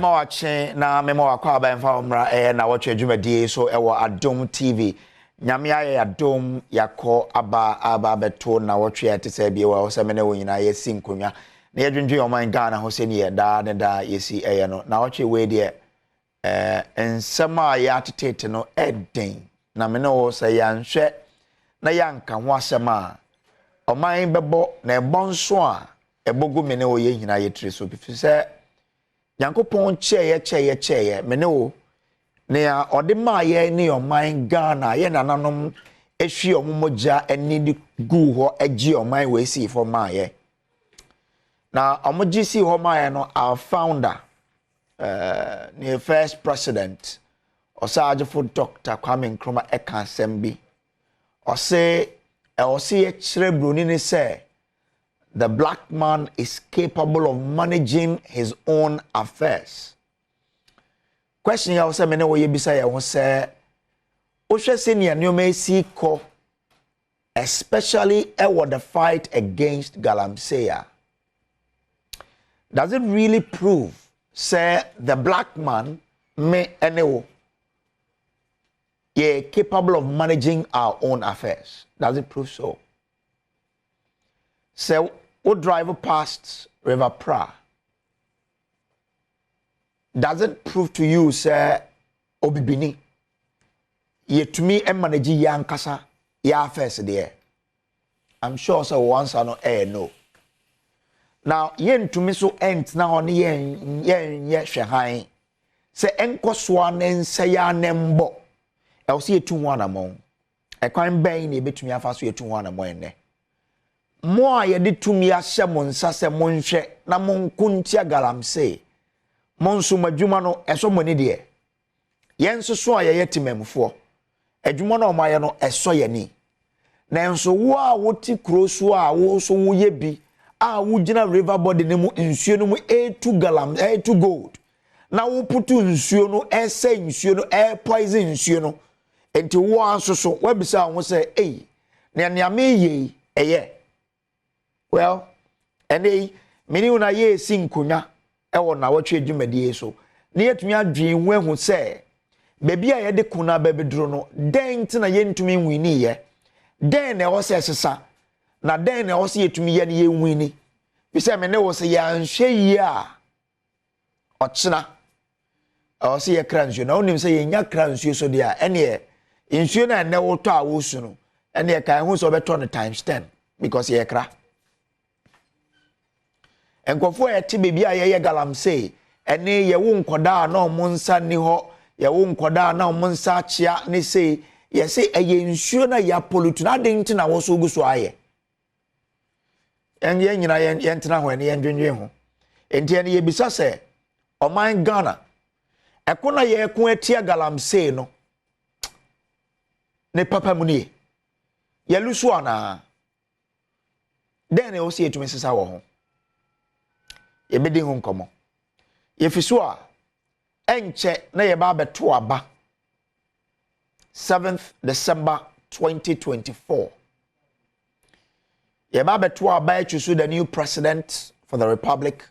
Watching na memo akwa ba mfa omra Nnawotwe Yi so ewo Adom TV nyame aye Adom yakọ aba beto Nnawotwe ate se bia wo se mena wo nyina ye si nkonwa na yedwendwe oman Ghana ho se ne da yesi no Nnawotwe we de ensema ya atete no eden na mena wo se yanhwe na yanka ho asema oman bebo na ebonso a ebogu mena wo ye nyina ye tire so bifi se Yankopon cheye mene o ne a ode ma ye ne oman Ghana ye nananom ehwi ommoja eni di gu ho agi oman we si for ma ye na omoji si ho ma ye no our founder the first president Osajefo Dr. Kwame Nkrumah eka sembi ose ye kire broni ne say the black man is capable of managing his own affairs. Question ya wose mene wo yebisa ya ho se ohwe senior nyoma si ko especially the fight against Galamsey. Does it really prove say the black man may anyway capable of managing our own affairs? Does it prove so? So, we drive past River Pra. Does it prove to you, sir, Obibini? Ye to me, and manage yankasa, ya first there. I'm sure so once I know no. Now, yen to me so ent now on yen shahai. Say enko swan and say ya nembo. I'll see you 2-1 among. I can't buy any bit to me after you 2-1 among. Mo ye de tumi ahye mon sase mon hwe na mon kuntia Galamsey mon so madwuma no eso moni de yen so a ye yetimemfo adwuma no ma ye no eso ye ni na enso wo a woti kroso a wo so wo ye bi a wo gina river body ne mu nsuo no mu A2 A2 gold na wo putu nsuo no ese nsuo no poison nsuo no enti wo anso so wa bisa wo se na me ye eye. Well, and many una ye sing kunya ewo Nnawotwe Yi so. Na yetumi adwen we hu se baby a ye de kuna bebedro no den nti na ye ntumi nwini ye. Den na wo se sesa. Na den na wo se yetumi ye ne ye nwini. Bi se me ne wo se ya nhwe yi a ochina. O se ye kransuo na onim se ye nya kransuo so de a ene ye nsuo na ne wo to a wo su no. Ene ye kan hu so beto no times 10 because ye kra. Enkofo eti bebi a ye Galamsey ene ye wo nkoda na omonsa ni ho ye wo nkoda na omonsa achia ne sei ye se eye nsuo na ya pollute na de nti na wo so gu so aye en ye nyina ye ntena ho ene ye ndwenwe ho enti ene ye bisa se oman Ghana ekona ye ekon atia Galamsey no ne papa mu ni ye lusu ana den e o se etumi sesa wo ho ye bedi hu nkomo ye fiso a enche na ye ba beto aba 7th December 2024 ye ba beto aba choose the new president for the republic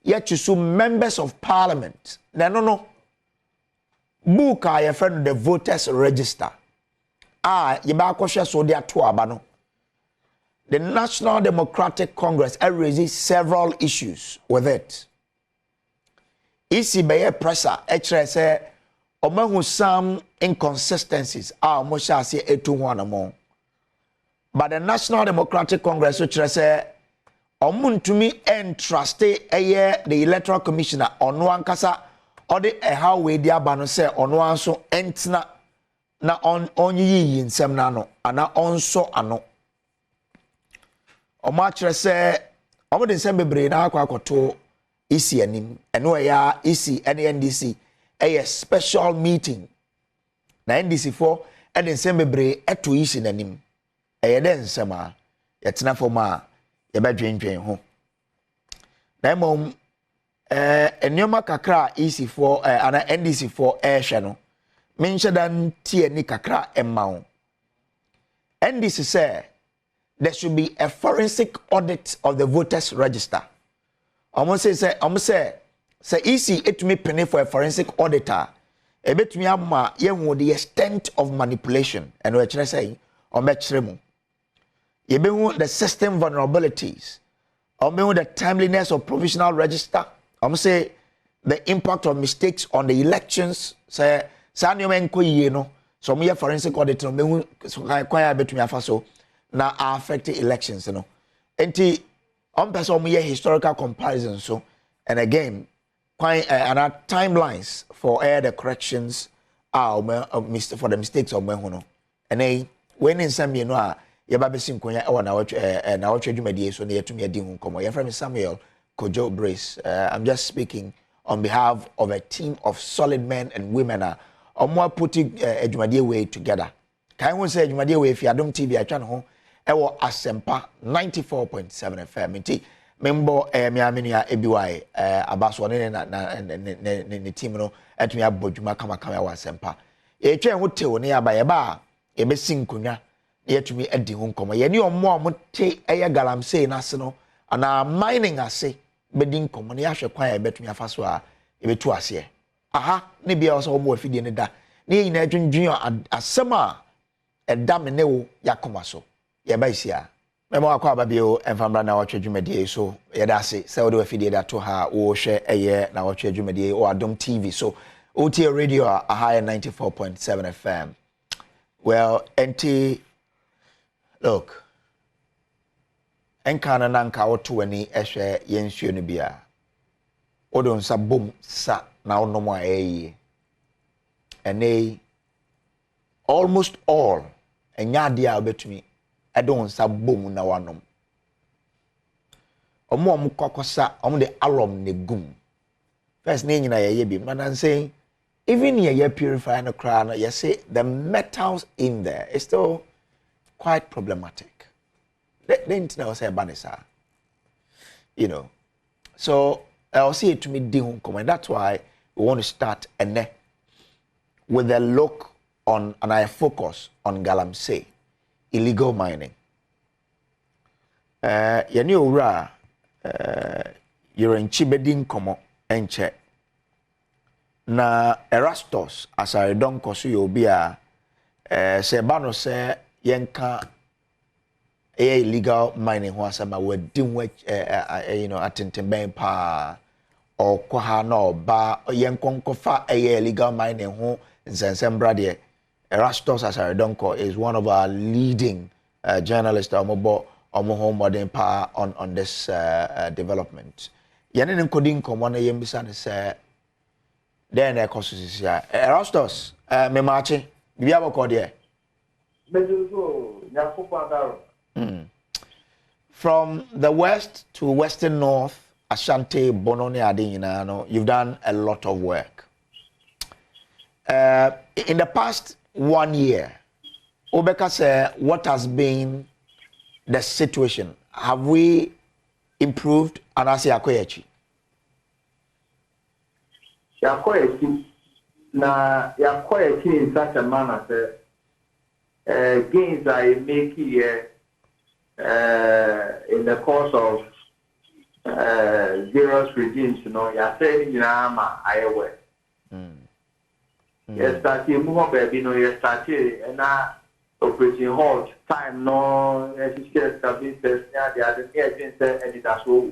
ye choose members of parliament no book a ye friend the voters register ye ba kwhwe so de ato aba no. The National Democratic Congress raises several issues with it. Isi beye pressure say omahu some inconsistencies omo sha se etu ho anamo. But the National Democratic Congress say omuntumi entrust the electoral commissioner ono ankasa or the how we di aba no say ono anso entina na onyi nsem na no ana onso ano. Omo akere se omo de nsem bebre na akwakoto isi anim eno ya isi NDC special meeting na NDC for de nsem bebre eto isi nanim de nsem a yetena fo ma ye badwendwen ho na mom enioma kakra isi for ana NDC for hwe no menhye dan tie ni kakra emma NDC say there should be a forensic audit of the voters register. Almost say say EC etumi penny for a forensic auditor ebetumi ama yehu the extent of manipulation and we try say o mechire mu yebehu the system vulnerabilities o mehu the timeliness of provisional register o say the impact of mistakes on the elections say sanyo enko yie no so mo ye forensic auditor mehu kwaya betumi afa so na affect elections no enti on person mo ye historical comparison so and again quite and timelines for the corrections for the mistakes of mehuno and when in some you know ya ba besin konya e na Nnawotwe adwumadie so na yetumi adi hu komo ya from Samuel Kojo Brace. I'm just speaking on behalf of a team of solid men and women omo putting adwumadie way together kan won say adwumadie way fi Adom TV atwa no ho e wo Asempa 94.7 FM nti membo me amenia ebiwai abaso ne team no atumi abodwuma kama wa Asempa e twa ho tewo ne aba ye ba e besin konwa yetumi adi hu nkomo ye ne omo te eye Galamsey na se no ana mining ase bedi nkomo ne ahwe kwan ya betumi afaso a e betu ase aha ne bia o so omo afidie ne da ne nyina adwundwun asema eda me ne wo yakoma so ye ba isia memo akwa babio emfambra Nnawotwe adwumadie so ye da ase se wo de afidie da to ha wo hwe eye Nnawotwe adwumadie o Adom TV so OT radio a high 94.7 FM. Well, NT look enkana nanka oto ani ehwe yensuo no bia odon sa bom sa na onomo ayi ene almost all enya dia obetumi edon sa bom na wanom omo kokosa omo de alum ne gum first na nyina ye bi man saying even ye purify no crown you say the metals in there is still quite problematic. Then I say banisa, you know. So I'll see it to me ding comment. That's why we want to start with a look on and I focus on Galamsey, illegal mining. Ura you're in Chibedin Komo enche. Na Erastus as I don't kosu yobia se bano se yenka illegal mining ho asama we din we you know atentemben pa or kwaha no ba yenkonkofa illegal mining ho nsensem brade Erastus as I don't call is one of our leading journalists omo home modern pa on this development yene nkodin komo na yembisa ne se then Erastus me machi bibia boko de from the west to western north Ashanti Bononi Adinina no you've done a lot of work in the past 1 year Obeka say what has been the situation have we improved and asi akoyechi yakoyechi in such a manner that gains I make here in the course of various regimes, you know, you're saying in Ama, I aware. Yes, that's a move, baby, no, yes, that's it, and now operating halt time, no, as you said, the other thing, and that's all.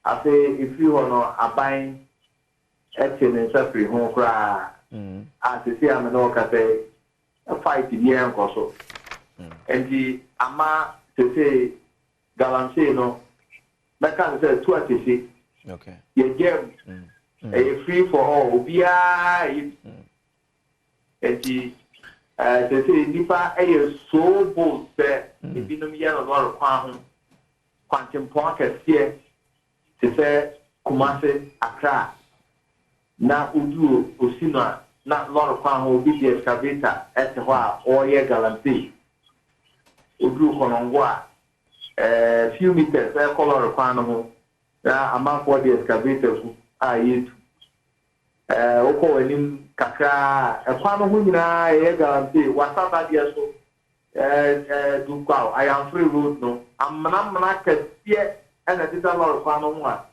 I say, if you are not abiding. Action and suffering home cry. As you see, I'm an cafe, a fight in the also. And the Ama to say Galamsey, no, that can say 20. Okay. You get a free for all, be and the they say, Nipa is so bold that if you know me, a lot of quantum pocket here to say Kumasi Accra. Na udu osina na lord kwa ho bi the excavator ete ho a oye Galamsey udu konongwa few meters e color kwa no ho na ama for the excavator ku a yetu oko wanim kakra e kwa no ho nyina e Galamsey wasaba dia so du kwa I am free road no amna kasie ena dita lord kwa no ho a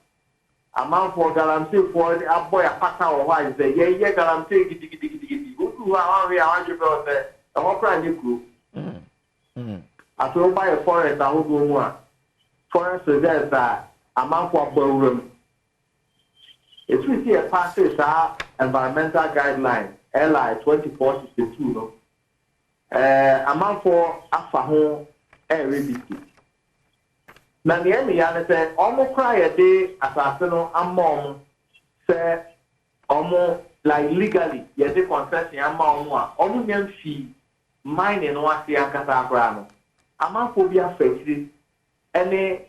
a man for Galamsey for a boy a packer or why say, yeah, Galamsey, giddy. Who are we are there? A hawker and you grew. I feel by a forest, I will go more. Forest suggests that a man for a room. If we see a passage, environmental guidelines, LI 2462, no? A man for a home, every na the enemy say almost cry a day assassino and mom say almost like legally yes the concession and mom almost young fee mine and what the akata brano a man phobia fetched any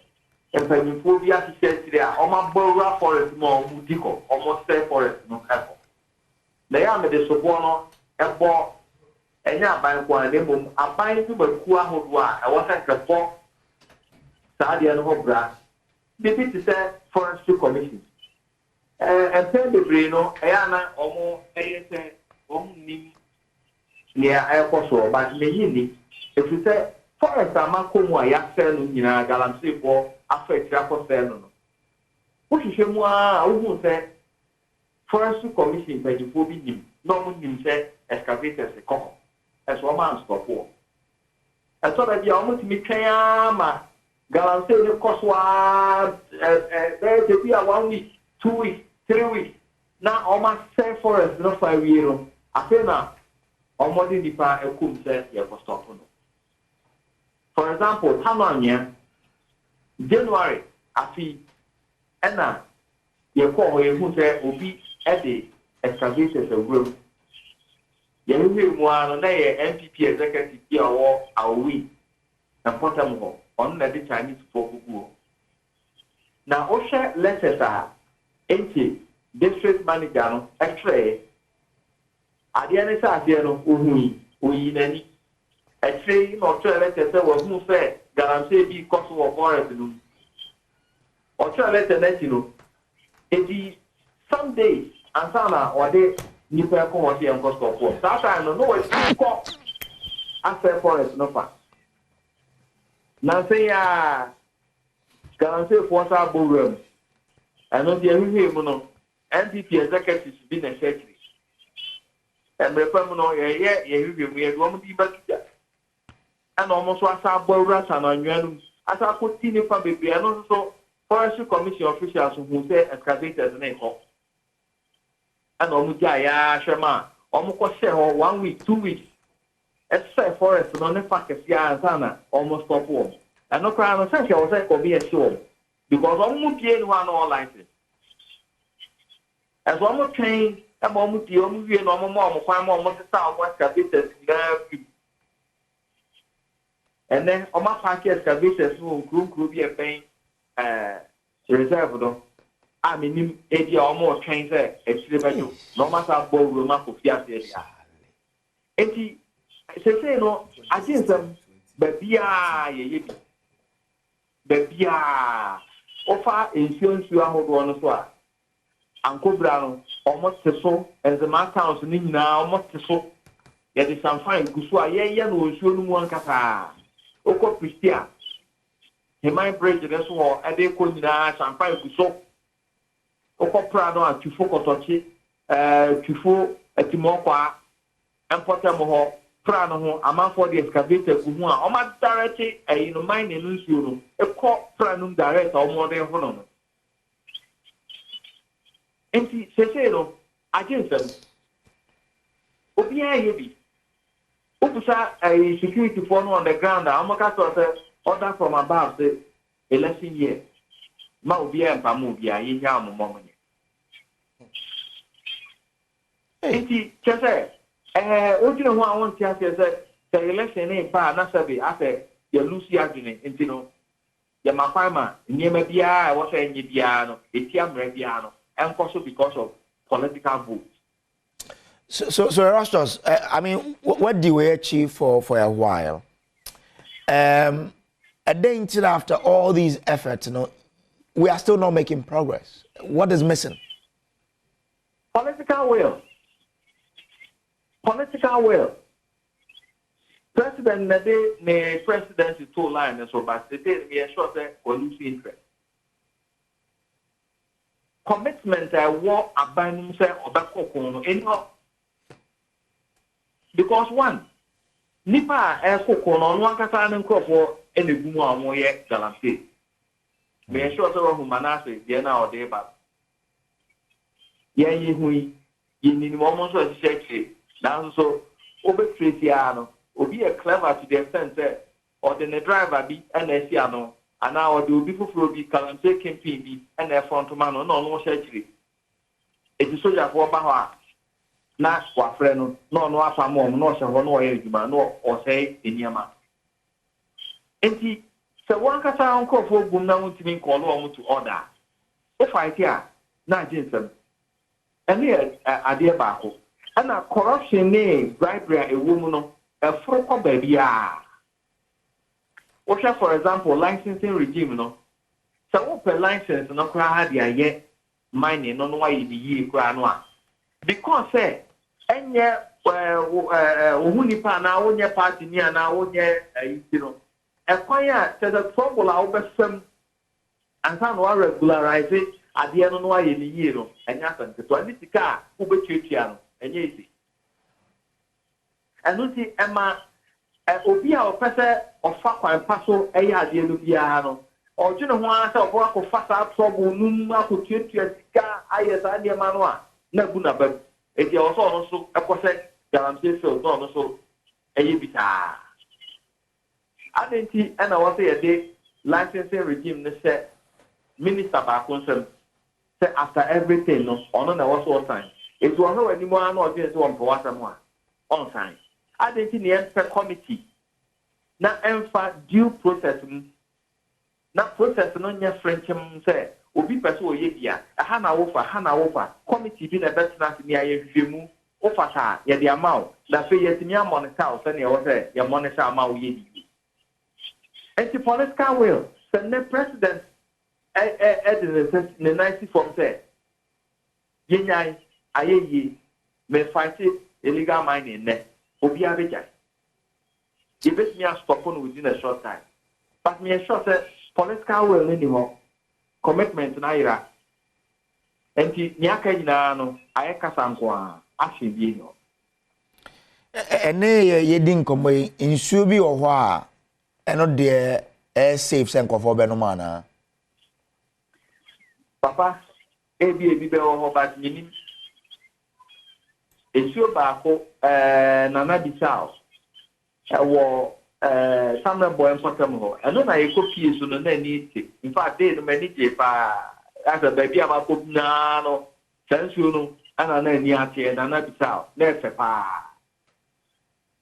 phobia to say there almost borrow forest more mutico almost say forest no apple they are the suborno a ball and ya by one a bind to the Kua Hodwa I was at the four. Sadia no bra. Maybe to say forestry commission. And tell the braino, Ayana omo ayese nim near airport, but maybe if you say forest amakomo yaksel in a Galamsey for affect Yapo Seno. What is your who say forestry commission by the phobia no one say excavators a call as one man's for. I thought that you almost me kayama. Galamsey the cost was there to be a 1 week, 2 weeks, 3 weeks. Now almost say forest not 5 years. I feel now almost in the part of could say you have stop. For example, Tamania January I feel and now you call who say will be at the excavators of room. You will one day MPP executive or a week and put them home. On the Chinese folk. Now, Osha letters are 80 district manager, X-ray. At the end of the day, we any X-ray or letters was no fair. Galamsey be cost of forest. Or letter let you know. It some days and Sana or they new come and cost of forest. That time, no, it's not after forest, no fun. Now say Galamsey for our program. And not the every NPP executives been a secretary. And the permanent we had one be back and almost was our borrowers and on you as I continue from baby and also forestry commission officials who say excavators and echo. And Omujaya Sherman, almost say 1 week, 2 weeks. Except forest on the fact of almost stop warm. And no crime of such was like be a show. Because almost the one all license. As one more train, a moment the only normal mom, 5 more months out, what excavator. And then on my packet excavators who could be a pain reserve. I mean, 80 or more trains there, no matter both room up of Fiat. 80. Say no, I think some baby offer insurance you are one as well. Uncle Brown almost so and the man counts now almost so. Yet is some fine Gusua, yeah, no, sure, one cata. Oko Christia. He might break the war, and they could not some fine Guso. Oko Prado and Tufo Kotochi, Tufo, a Timokwa, and Potamoho. Prano, a man for the excavator who are almost directly a mining issue, a court planum direct or more than one. And he said, I guess them. Obia heavy. Upusa a security phone on the ground, Amaka order from above the election year. Maubia and Pamubia, in Yam moment. And he said, what you know, I want to say the election ain't bad, not savvy. I said, you lose your argument, and you know, your Mafama, near Mabia, I was saying Yibiano, Etiam Rebiano, and also because of political votes. So Erastus, I mean, what do we achieve for a while? A day until after all these efforts, you know, we are still not making progress. What is missing? Political will. Political will. President the presidency two lines so but they me sure that we lose interest. commitment I war abandon say obekoko anyhow. Because one, nipa ekoko no no ankasa ne nkofo enegumu amoye Galamsey. Me sure say who manase dey na ode ba. Ye hui ni mo so se now so over tracy ano obi a clever to the extent or the driver be and ano and now the obi fufuro bi Galamsey campaign bi and the front man no church. It is soldier for ba na wa frɛ no afa mo no hye ho no ɔyɛ adwuma no ɔsɛe eniama enti sɛ wankasa nkɔfo gum na wontimi nkɔlo ɔmo to order o fight a na agensɛm ɛne adeɛ baako ɛna corruption ne bribery a ɛwɔ mu no ɛforo kɔ baabi a wohwɛ for example licensing regime no sɛ wopɛ license no koraa de ayɛ mining no wayɛ de yie koraa no a because enye ohun nipa na wonye party ni na wonye ayiti no ekwan a the trouble a obesam ansa no regularize ade no aye ni yie no enya asante to ani sika a obetuatua no enye isi enu ti ema obi a opese ofa kwan paso eye ade no bia no odwene ho asa obo akofa sa trouble num akotuatua sika aye sa ade ma no a na bu na ba eti also no so ekose Galamsey field no so eye bita adenti na wo say the licensing regime ne say minister ba consent say after everything no ono na wo so sign eti wo no ani mo ana o dey say wo mpo wasam a on sign adenti ne en committee na enfa due process na process no nya frenchem say obi pese oye bia ha na wofa committee bi na betna ni ayehwemu ofata ye de amount na fe yetimi amonita o se ne wo se ye monitor amount ye di enti political will se ne president the 90 form say yenyai ayeyi me fight illegal mining ne obi abeja ye betmi stop on within a short time but me sure say political will ni ho commitment na ira enti niaka nyina no aye kasa nko a ahwebie no ene ye di nkomo insuo bi wo ho a eno de safe sen kofo be no mana papa ebi be wo ho ba nyini insuo ba ko nana bisao wo Samuel boy important ho eno na ye copy so no na ni ti in fact dey no many je pa as a baby am ko na no sensu no ana na ni ate na bisa na efe pa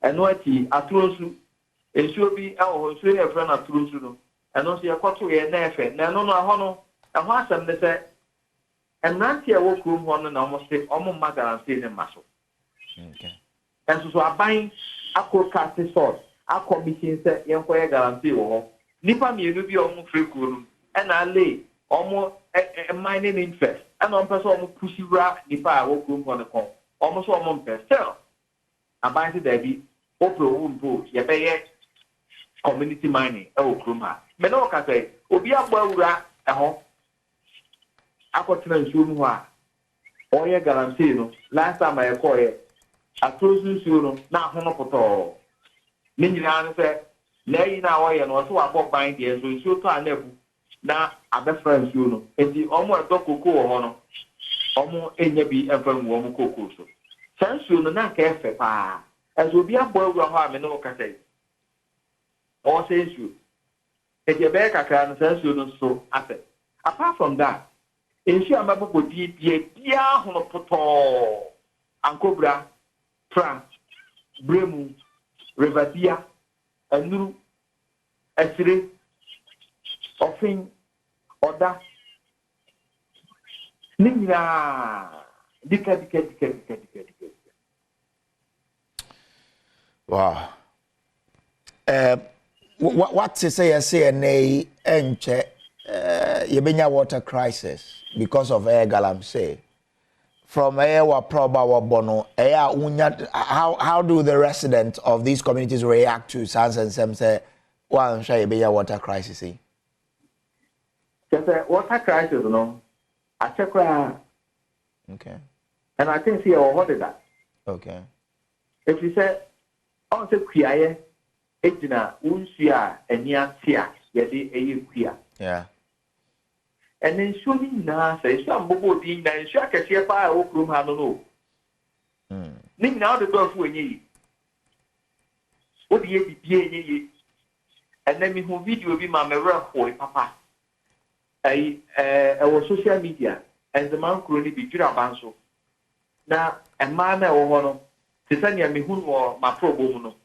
eno ati atronsu ensuo bi awo nsuo ye fra na atronsu no eno so ye kwato ye na efe na eno no aho no aho asem ne se enanti e wo krum ho no na omo se omo Galamsey ne maso okay enso so aban akọ source commission say yenkoye Galamsey wo ho nipa mienu bi omo freku no na ale omo mining interest and on person omo pushi ra nipa a wo krum ho ne kon omo so omo mpɛ still aban se da bi opro umpo ye beye community mining e wo krum ha me no ka say obi agba awura ho akotena nsuo mu ho a oye Galamsey no last time I call ye atrozu nsuo no na ho no poto ni nyina no se na yi na wo ye no so wa ban de so nsuo to anabu na abefra nsuo no enti omo edo koko wo ho no omo enya bi emfa mu omo koko so nsuo no na ka efe pa ezo bi abo awura ho a me no ka sai o se nsuo enti be kakra no nsuo no so afe apart from that nsuo amaboko di bia ho no poto ankobra fra bremu revatia anuru asire ofin oda nimira dika wow what to say na enche yebenya water crisis because of Galamsey from wa proba wa bono how do the residents of these communities react to sans and some say one water crisis water crisis no check her. Okay. And I think see or what is that? Okay. If you say, on the queer, Edina, Unsia, and Yatia, Yadi, a queer. Yeah. And then shooting now say some bobo ding and shack a sheer fire or room, I don't know. Ning now the door for ye. What ye be, and then me who video be my mirror for papa. I was social media, and the man could only be Jurabanso. Now, a man or one, Tisania me who or my pro bono.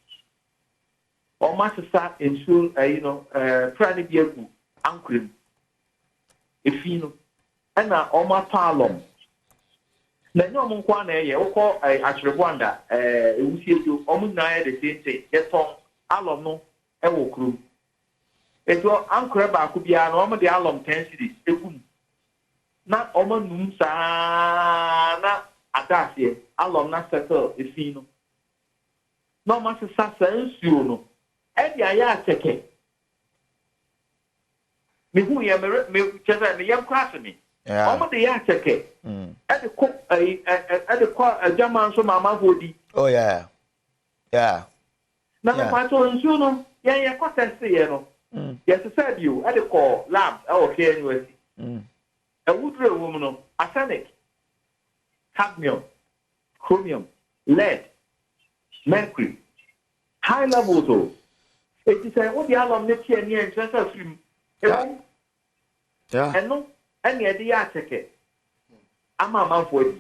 Or master start in soon, trying to be a good uncle. If you know, and now all my palom. Let no one quan a call actually wonder, we see you almost nigh the same thing. Get on, alum no, a walk room. It was Uncle could be an almost the alum 10 cities. Not almost noon, sana, Adasia, alum not settle, if you know. No master sense, you know. And I take it. Me who you me just the young class me. Yeah. Almost the year take it. At the cook, at the court, a German so mamma would. Oh yeah. Yeah. Now the patrol and you know, yeah, quite say, you know. Yes, I said you at the call, lab, our here university. A woodrow woman, arsenic, cadmium, chromium, lead, mercury, high levels of. It is what the alum next year near and film. Yeah. And no, any idea check it. I'm a man for it.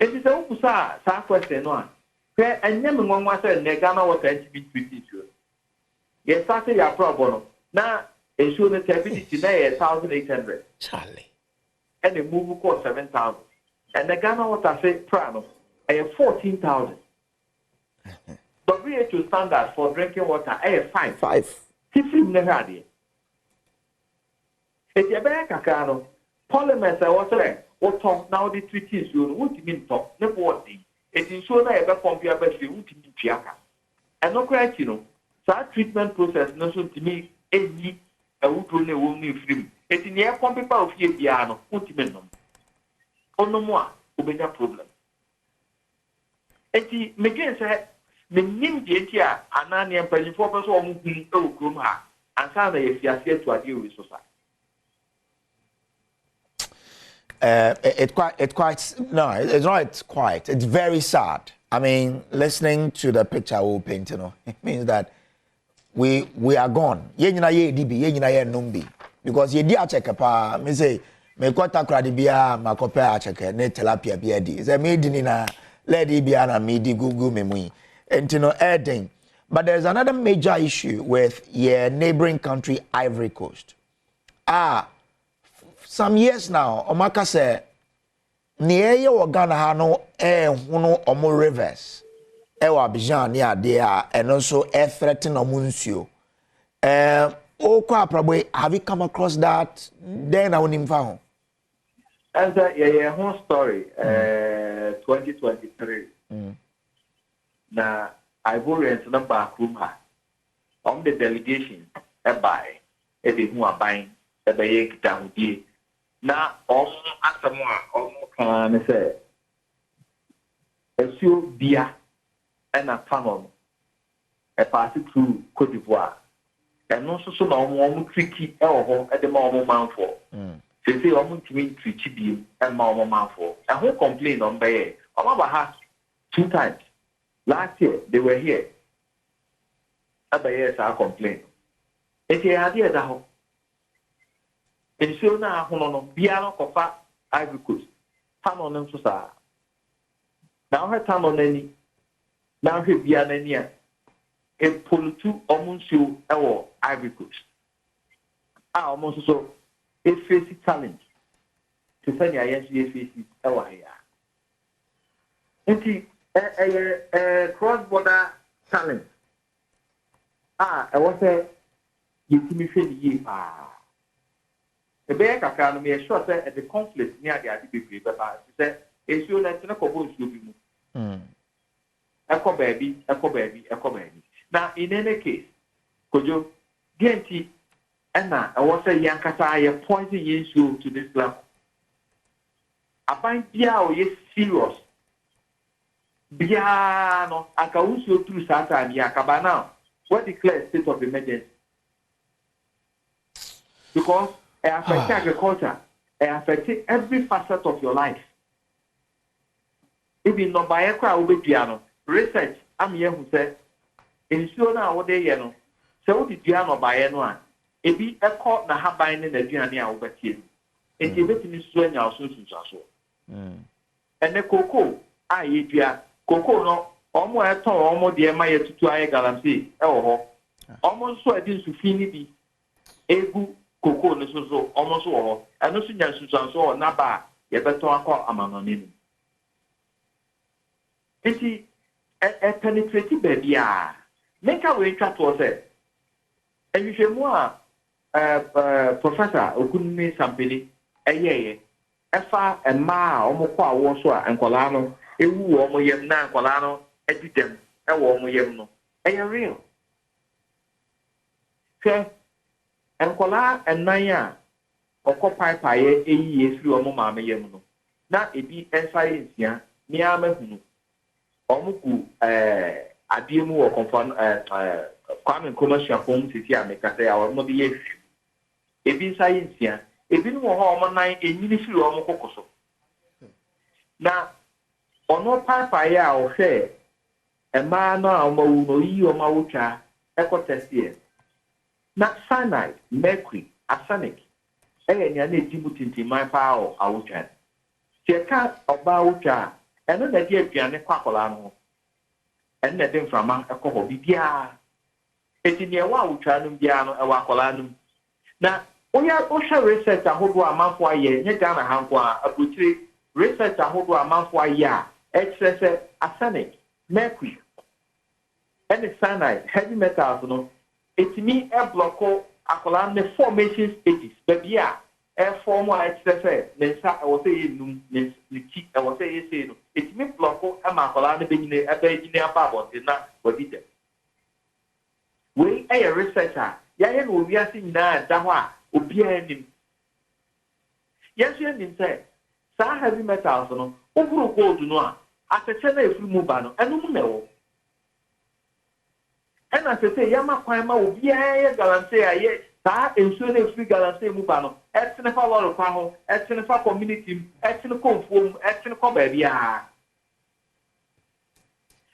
It is a Usa, Southwest and one. And never one was a Negana was to be treated. Yes, I say a problem. Now, insurance ability today 1,800. Charlie. And the move cost 7,000. And the Ghana what I say, Prano, I have 14,000. But WHO standards for drinking water, I have 5. 5. Tiflim never had it. If you're back, Cacano, polymers, I was there. What talk now the treaties you would mean talk, never what thing. It is so that ever compare best you would mean Piaka. And no crack, you know. That treatment process, no so to me, any a wood only won't free. It in the air pump of here, piano, ultimate. Oh, no more, Ubena problem. And the McGinn said, the name Jentia, Anani and Penny for us all moving over Krumha, and Sunday if you are here to adhere with society. It's very sad. I mean, listening to the picture we paint, you know, it means that we are gone. Because ye di acheke pa, me say me kwata kradi bia makope acheke ne tilapia bia di. Say me di na lady bia na me di gugu me mu. Entino Eden. But there's another major issue with your neighboring country Ivory Coast. Some years now, Omaka say niye wo Ghana ha no hunu omo rivers. Wa Abidjan ni ade a eno so threaten omo nsuo. Have you come across that? Then I will inform. As a whole story, 2023. Now, Ivorians number back room on the delegation by a bit more buying a big down here. Now, also, after more, almost can say a few beer and a tunnel, a passing through Cote d'Ivoire. And also, so now, tricky elbow at the moment man for. They say almost to me tricky beam and Mama man for. And who complained on Bay? Our house 2 times. Last year, they were here. Other years, I complained. It's the idea that in Sona, Hono, Piano, Cofa, Ivory Coast, Tamon and Sosa. Now, her Tamon any. Now, her Bianania. A pull 2 almost you our Ivory Coast. Almost so a face challenge to send your face our here. A cross-border challenge. I was a you to me feel ye. The bear academy is short at the conflict near the IDP, but I said, it's your national couples will be moved. Echo baby. Now, in any case, could you guarantee Anna, I was a young Kataya pointing issue to this level? aban bia o ye serious bia no aka uso through sata bia akaba now what declare state of emergency because it affects agriculture, it affects every facet of your life. Even no by a crowd with piano research I'm here who said in Sona what they know so the piano by anyone it be a court na have binding the Giannia over here. It is written in Sweden also. And the cocoa I eat ya cocoa no almost almost the Maya to Galamsey almost so I didn't be egu cocoa no so almost all and no senior Susan so naba ye better call amanonym. Enti a penetrating baby make a way chat was it. And you say more professor okunme sampeli eye efa ema omo kwa wo so a enkolano ewu omo yem na enkolano edidem e wo omo yem no eye real. Okay. Enkola enanya okopai paye eyi efiri omo maame yem no na ebi science ya ni amahunu omuku adiemu wo confirm kwame commercial form titi ameka say awon mo bi ye ebi science ya ebi no ho omo nan enyini firi omo kokoso na ono papai a o hwe ema no a omo wu no yi omo wotwa ekotestie na cyanide, mercury, arsenic. Enya na edi mutinti man pa o awotwa. Se ka oba awotwa, eno na di aduane kwakola no. En na dem frama ekoho bibia. Eti ne wa awotwa no bia no e wa akola no. Na oya ohwa research ahodo amanfo aye, nye Ghana hanko a abotire research ahodo amanfo aye a exercise arsenic, mercury, and cyanide, heavy metals no. It means a block akola the formation stages. Baby, a form I say, Nensa, I was saying, I was saying, it means block a macola the beginning at the engineer Pabot is not what it is. We a researcher, Yayan will be asking that Dawa, Ubian him. Yes, you didn't say, Sa heavy metals, no, over gold to know, as a channel if you move on, and no. And as I say, Yama Kwama will be a Galamsey, that insurance free Galamsey Mubano, at Seneca Law of Paho, at Seneca Community, at Seneca Form, at Seneca Baby.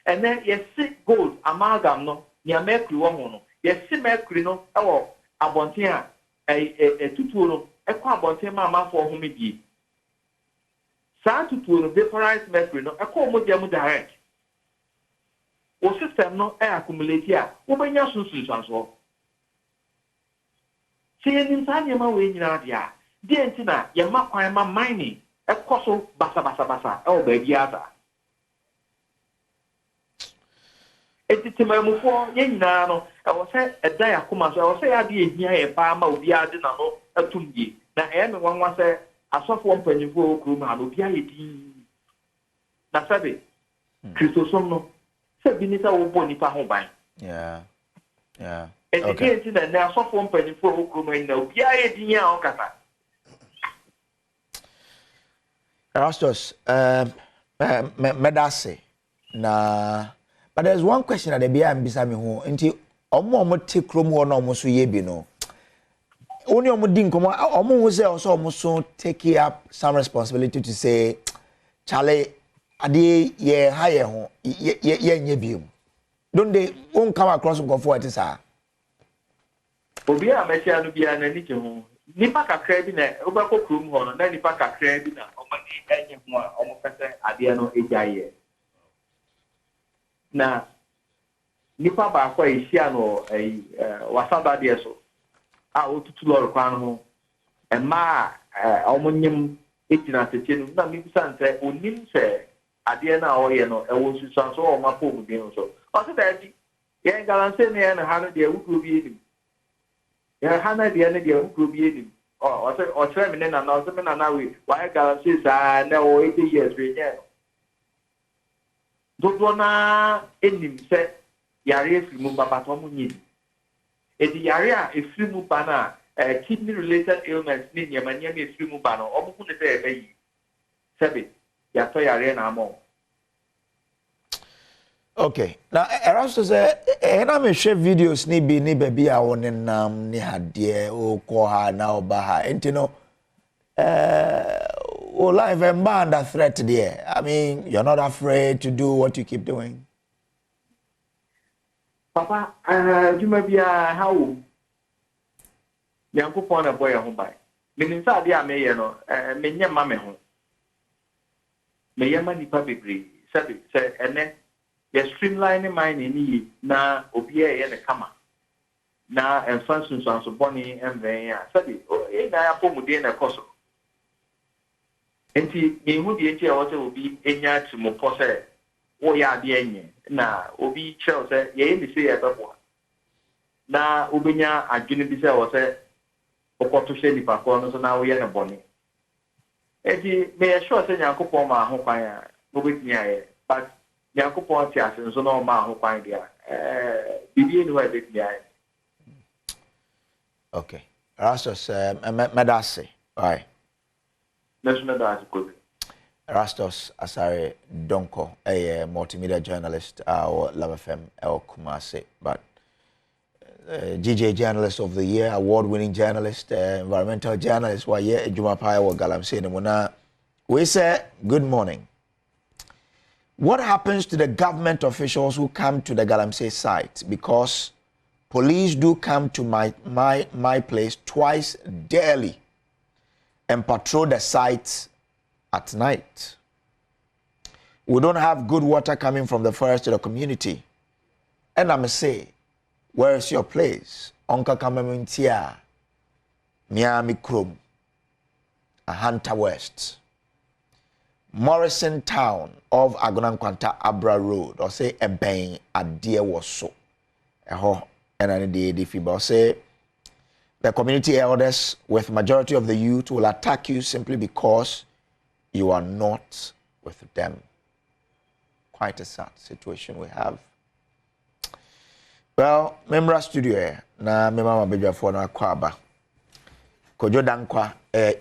And then yes, sick gold, amalgam no, near Mercury woman, yes, see Mercury no, or Abontia, a tutuno, a quabontia mamma for whom it be. Sa tutuno, vaporized Mercury no, a commodium direct. O system no accumulate here. Ubenya sunsun sanso. Se insani ma we nyina dia. Di entina ye makwan ma mining ekoso basa e obaagi ata. Etitima mufo ye nyina no e wo se eda yakoma so e wo se ya de ehia ye pa ma obi ade na no atumye. Na e me wanwa se asofo mpanyimfo okrum ha no obi ayedi. Na sabe Christosom no se binisa wo boni pa ho ban. Yeah. And again, now so for penny for who no be a dinya on kata. Rastos, medase na, but there's one question that the BM bisa me ho nti omo te krom ho na omo so ye bi no. Oni omo din komo omo ho say omo so take up some responsibility to say Charlie ade ye haye ho ye nye bi. Don't they won't come across go for it sir. Obi a mecha no bia na ni ke ho. Nipa kakra bi na obako krom ho no na nipa kakra bi na omani enye ho a omo pese ade no ejaye. Na nipa ba kwa ihia no wasaba de so. A otutu lor kwan ho. Ema omo nyim etina tete no na mi bisa nse onim se ade na oye no ewo susan so o mapo mu den so. O se da di ye Galamsey ne na ha no de wuku bi edim. Ya hana dia ne dia wukro bi edim. O chere me na na o se me na na we wa Galamsey sa na o 80 years we nye. Dodo na enim se yare efrimu baba to mu nyi. Edi yare a efrimu ba na kidney related ailments ni nyama nyama efrimu ba no omo hu ne se ebe yi. Sebi, ya to ya rena mo. Okay. Now, Erasto say, "Ena me share videos ni baby a wonenam ni hadie o ko ha na oba ha." Enti no, life and under threat there. I mean, you're not afraid to do what you keep doing. Papa, you may be how Yanko Pona boy home by. Meaning, Sadia may no, many mamma home. May Yamani publicly, Sebi, say, and then. Ye streamline mine ni na obia and a kama na and functions on so bonny and then sabi o e na apomude na koso enti me hu die enti a wo be enya timo pose wo ya de enye na obi chel se ye ni se e bebo na obenya adwene bi se wo se okoto hwe ni pakọ no so na wo ye na bonny enti me sure se Nyankopon ma ho kwan a wo betimi aye but Yakupon Tias and so no man who find there. Begin where they behind. Okay. Rastos, Medase. Alright. National Dance good. Rastos Asare Donko, a multimedia journalist, or Love FM, El Kumasi, but GJ Journalist of the Year, award-winning journalist, environmental journalist, why yeah, Jumapai or Galamsey. We say good morning. What happens to the government officials who come to the Galamsey site? Because police do come to my place twice daily and patrol the site at night. We don't have good water coming from the forest to the community. And I'm say, where is your place? Onka Kamamuntia, Miami Krum, Ahanta West. Morrison Town of Agonankwanta Abra Road, or say a bang at dear was so. And any day the say the community elders with majority of the youth will attack you simply because you are not with them. Quite a sad situation we have. Well, member studio na mema mabedwa for na kwaba. Kojo Dankwa,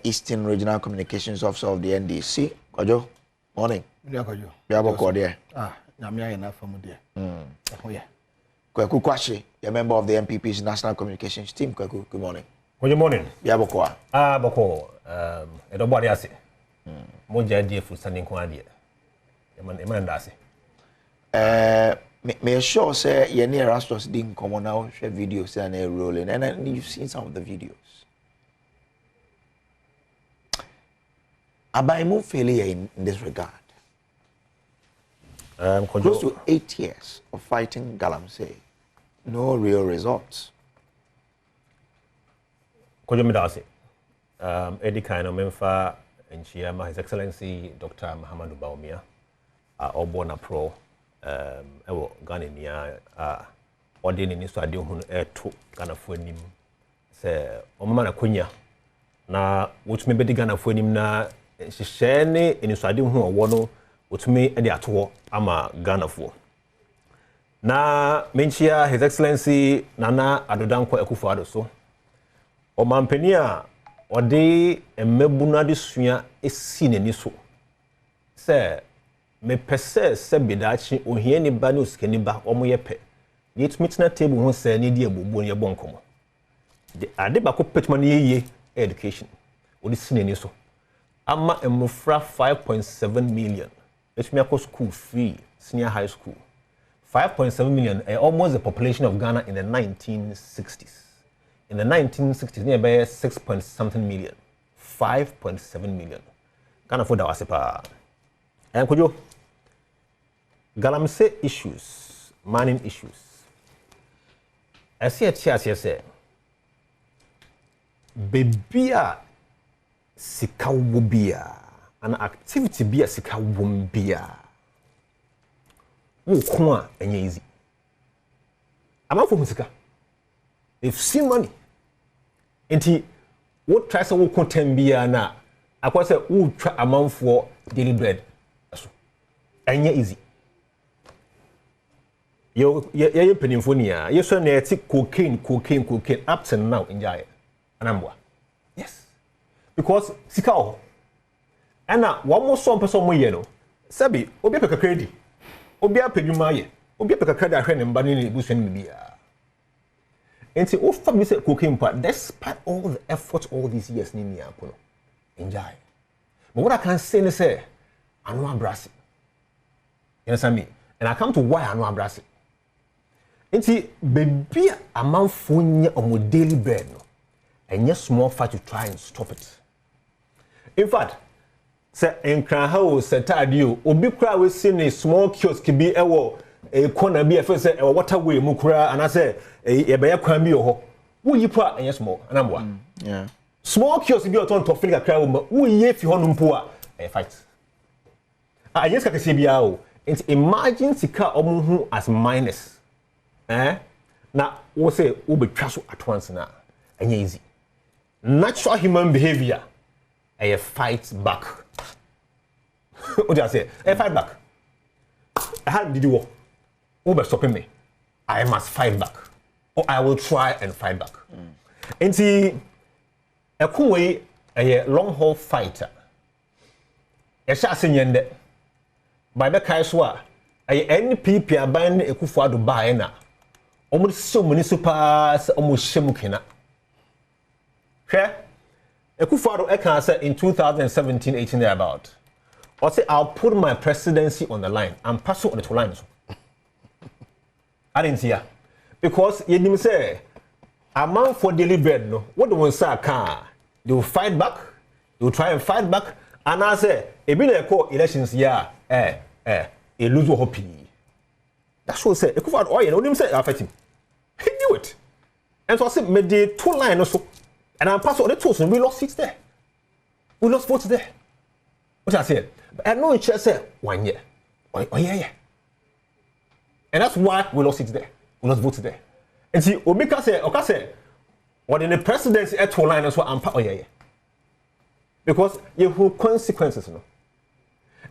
Eastern Regional Communications Officer of the NDC. Kojo, morning. Yeah, Kojo. Biaboko there. Nyamia enough from there. Oh yeah. Kweku Kwashi, a member of the MPP's National Communications Team. Kweku, good morning. Good morning. Biaboko. Boko. Edobody ase. Moja die fu standing kwa die. Eman ndase. Me sure say you near Rastos didn't come on now share videos and they're rolling, and you've seen some of the videos. Abaimu failure in this regard. Close to 8 years of fighting Galamsey, no real results. Kojo midase. Edi kaino memfa nchiyama His Excellency Dr. Muhammadu Baumia, Obona Pro, ewo Ghana niya ordini ni so ade hunu eto Ghana fo anim se omama na konya na wotumi bedi Ghana fo anim na hyehyɛ ne enisade hu owo no wotumi ede ato ama Ghana fo na menchia His Excellency Nana Adodankwa Akufo-Addo so omampani a ode emmebuna de sua esi nani so se me pese se bidachi ohia ni ba ne osikani ba omo ye pe ye tmitna table ho se ne di abubu ne bonkomo de ade ba ko petma ne yeye education odi sinani so ama emofra 5.7 million etumi akọ school free senior high school 5.7 million almost the population of Ghana in the 1960s. In the 1960s near by 6 point something million. 5.7 million. Ghana for that was and could you Galamsey issues, mining issues. I see a chair say Bebia sikawubia an activity be a sikawumbia. Who kwa enye easy. I'm not for musika. They've seen money. Enti what try to wo content bia na akwa say wo twa amount for daily bread. So enye easy. Yo penimfonia. You so na take cocaine up to now in jaya. Anambwa. Yes. Because sika ho. And now, one more song, person, you know, Sabi, Obi Pekakadi, Obi Pedumaya, Obi Pekakada, and Banini Busan Bia. And see, all family said cooking part, despite all the effort all these years, Nini Apono. Enjoy. But what I can say is, I know I'm brassy. You understand me? And I come to why I know I'm brassy. And see, baby, a man phone on my daily bread, no, and yes, small fight to try and stop it. In fact, say in Kranho, Setadio, Obi Kra was seeing a small kiosk be a corner be a first or waterway, Mukra, and I say a bear crammy or who you put and yes more, and I'm one. Yeah. Small kiosk be a ton to finger crowd, who ye if you want poor a fight. I just can see Biao, and imagine Sika Omu as minus. Now, we'll say we'll be trusted at once now, and easy. Natural human behavior, a fight back. What do I say? A fight back. How did you walk? Over stopping me. I must fight back, or I will try and fight back. And see, a cool way, a long haul fighter. A shot in yende. By the Kaiswa, a NPP are buying a kufa to buy now. Almost so many supers, almost shemukina. Okay? A kufa I can say in 2017-18 thereabout. Or say I'll put my presidency on the line and pass it on the two lines. I didn't see her. Because you didn't say, a man for daily bread, no. What do you say? They will fight back, they will try and fight back, and I say, a bit of elections, yeah, a lose hope. That's what I say. A kufa or you know him say, I'll fight him. He knew it. And so I said, made the two lines also. And I passed on the two, and we lost seats there. We lost votes there. What I said? But I know each other 1 year. Oh yeah. And that's why we lost seats there. We lost votes there. And see, Obika say, what in the presidency at two lines so I'm oh yeah. Because you have consequences, no.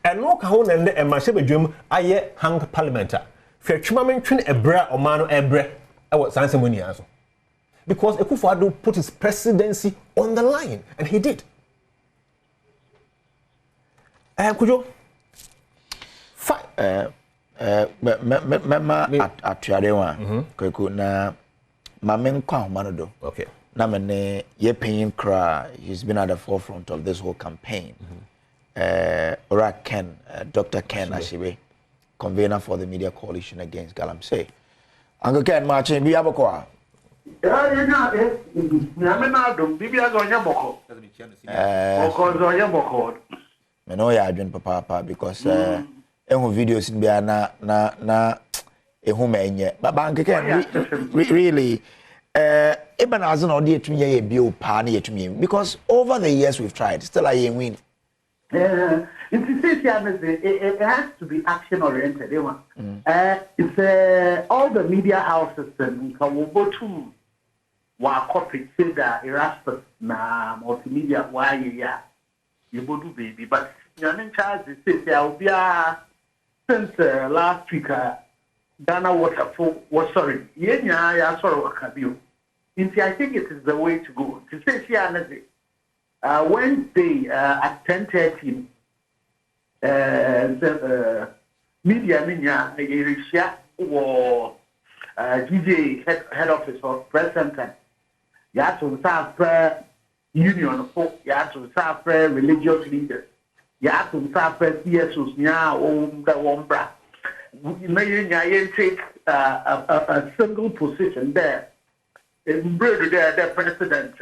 And no kahon and the Mashebe Jum, I hang parliamenta. Fair Chumaman train a bra or mano a bre. I was answering when he answered. Because Akufo-Addo put his presidency on the line, and he did. Could you fight? Okay. Namene ye paying cry. He's been at the forefront of this whole campaign. Ken, Dr. Ken Ashibe, convener for the Media Coalition Against Galamsey. Uncle Ken Martin, we have a choir. I know you are doing papa because videos in Biana na a home but Uncle Ken really even as an audio to me a bill party to me because over the years we've tried still I ain't win. It has to be action oriented. It's all the media houses and Kawobotu wa corporate say that Erasmus na multimedia why you do baby. But you're in charge says I'll be since last week Ghana was sorry. Yeah, sorry I think it is the way to go. To say Wednesday at 10:30, the media or DJ head office of press center. You have to serve union, you have to serve religious leaders, you have to serve CSOs now the Wombra. You take a single position there. In the president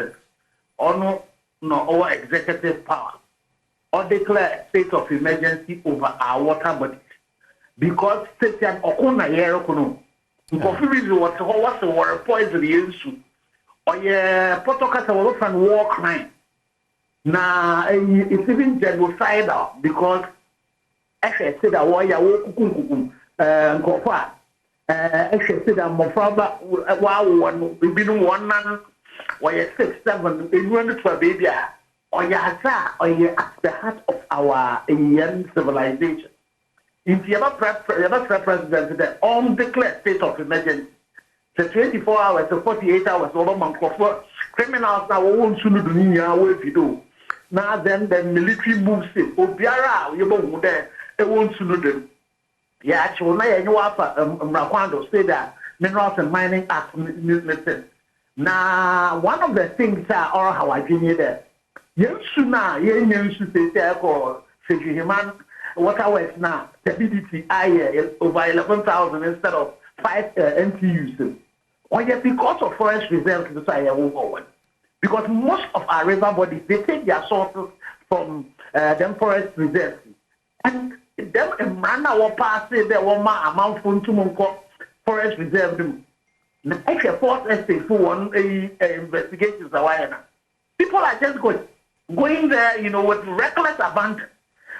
or no executive power or declare state of emergency over our water bodies because state and okuna yerokuno because reason what's the water poison the issue or yeah protocol was and war crime now it's even genocidal because actually said that why actually said that Mofraba wow we've been one man why 6, 7 in run to a baby or ya or you at the heart of our Indian civilization. If you ever president that undeclared state of emergency, the 24 hours, the 48 hours, over criminals now won't soon do if you do. Now then the military moves in. Obiara, you know, there, it wants to know them. Yeah, actually, now you know what Mrakwando say that Minerals and Mining Act listen. Now, one of the things that are how I give you there. Yes, now, you should say that for human waterworks now, stability, over 11,000 instead of 5 NTUs. Or yet, because of forest reserves, that's why I move forward. Because most of our river bodies, they take their sources from them forest reserves. And them a man will pass it, there were my amount to forest reserve. Now, if you force estate for one investigations, people are just going there, you know, with reckless abandon.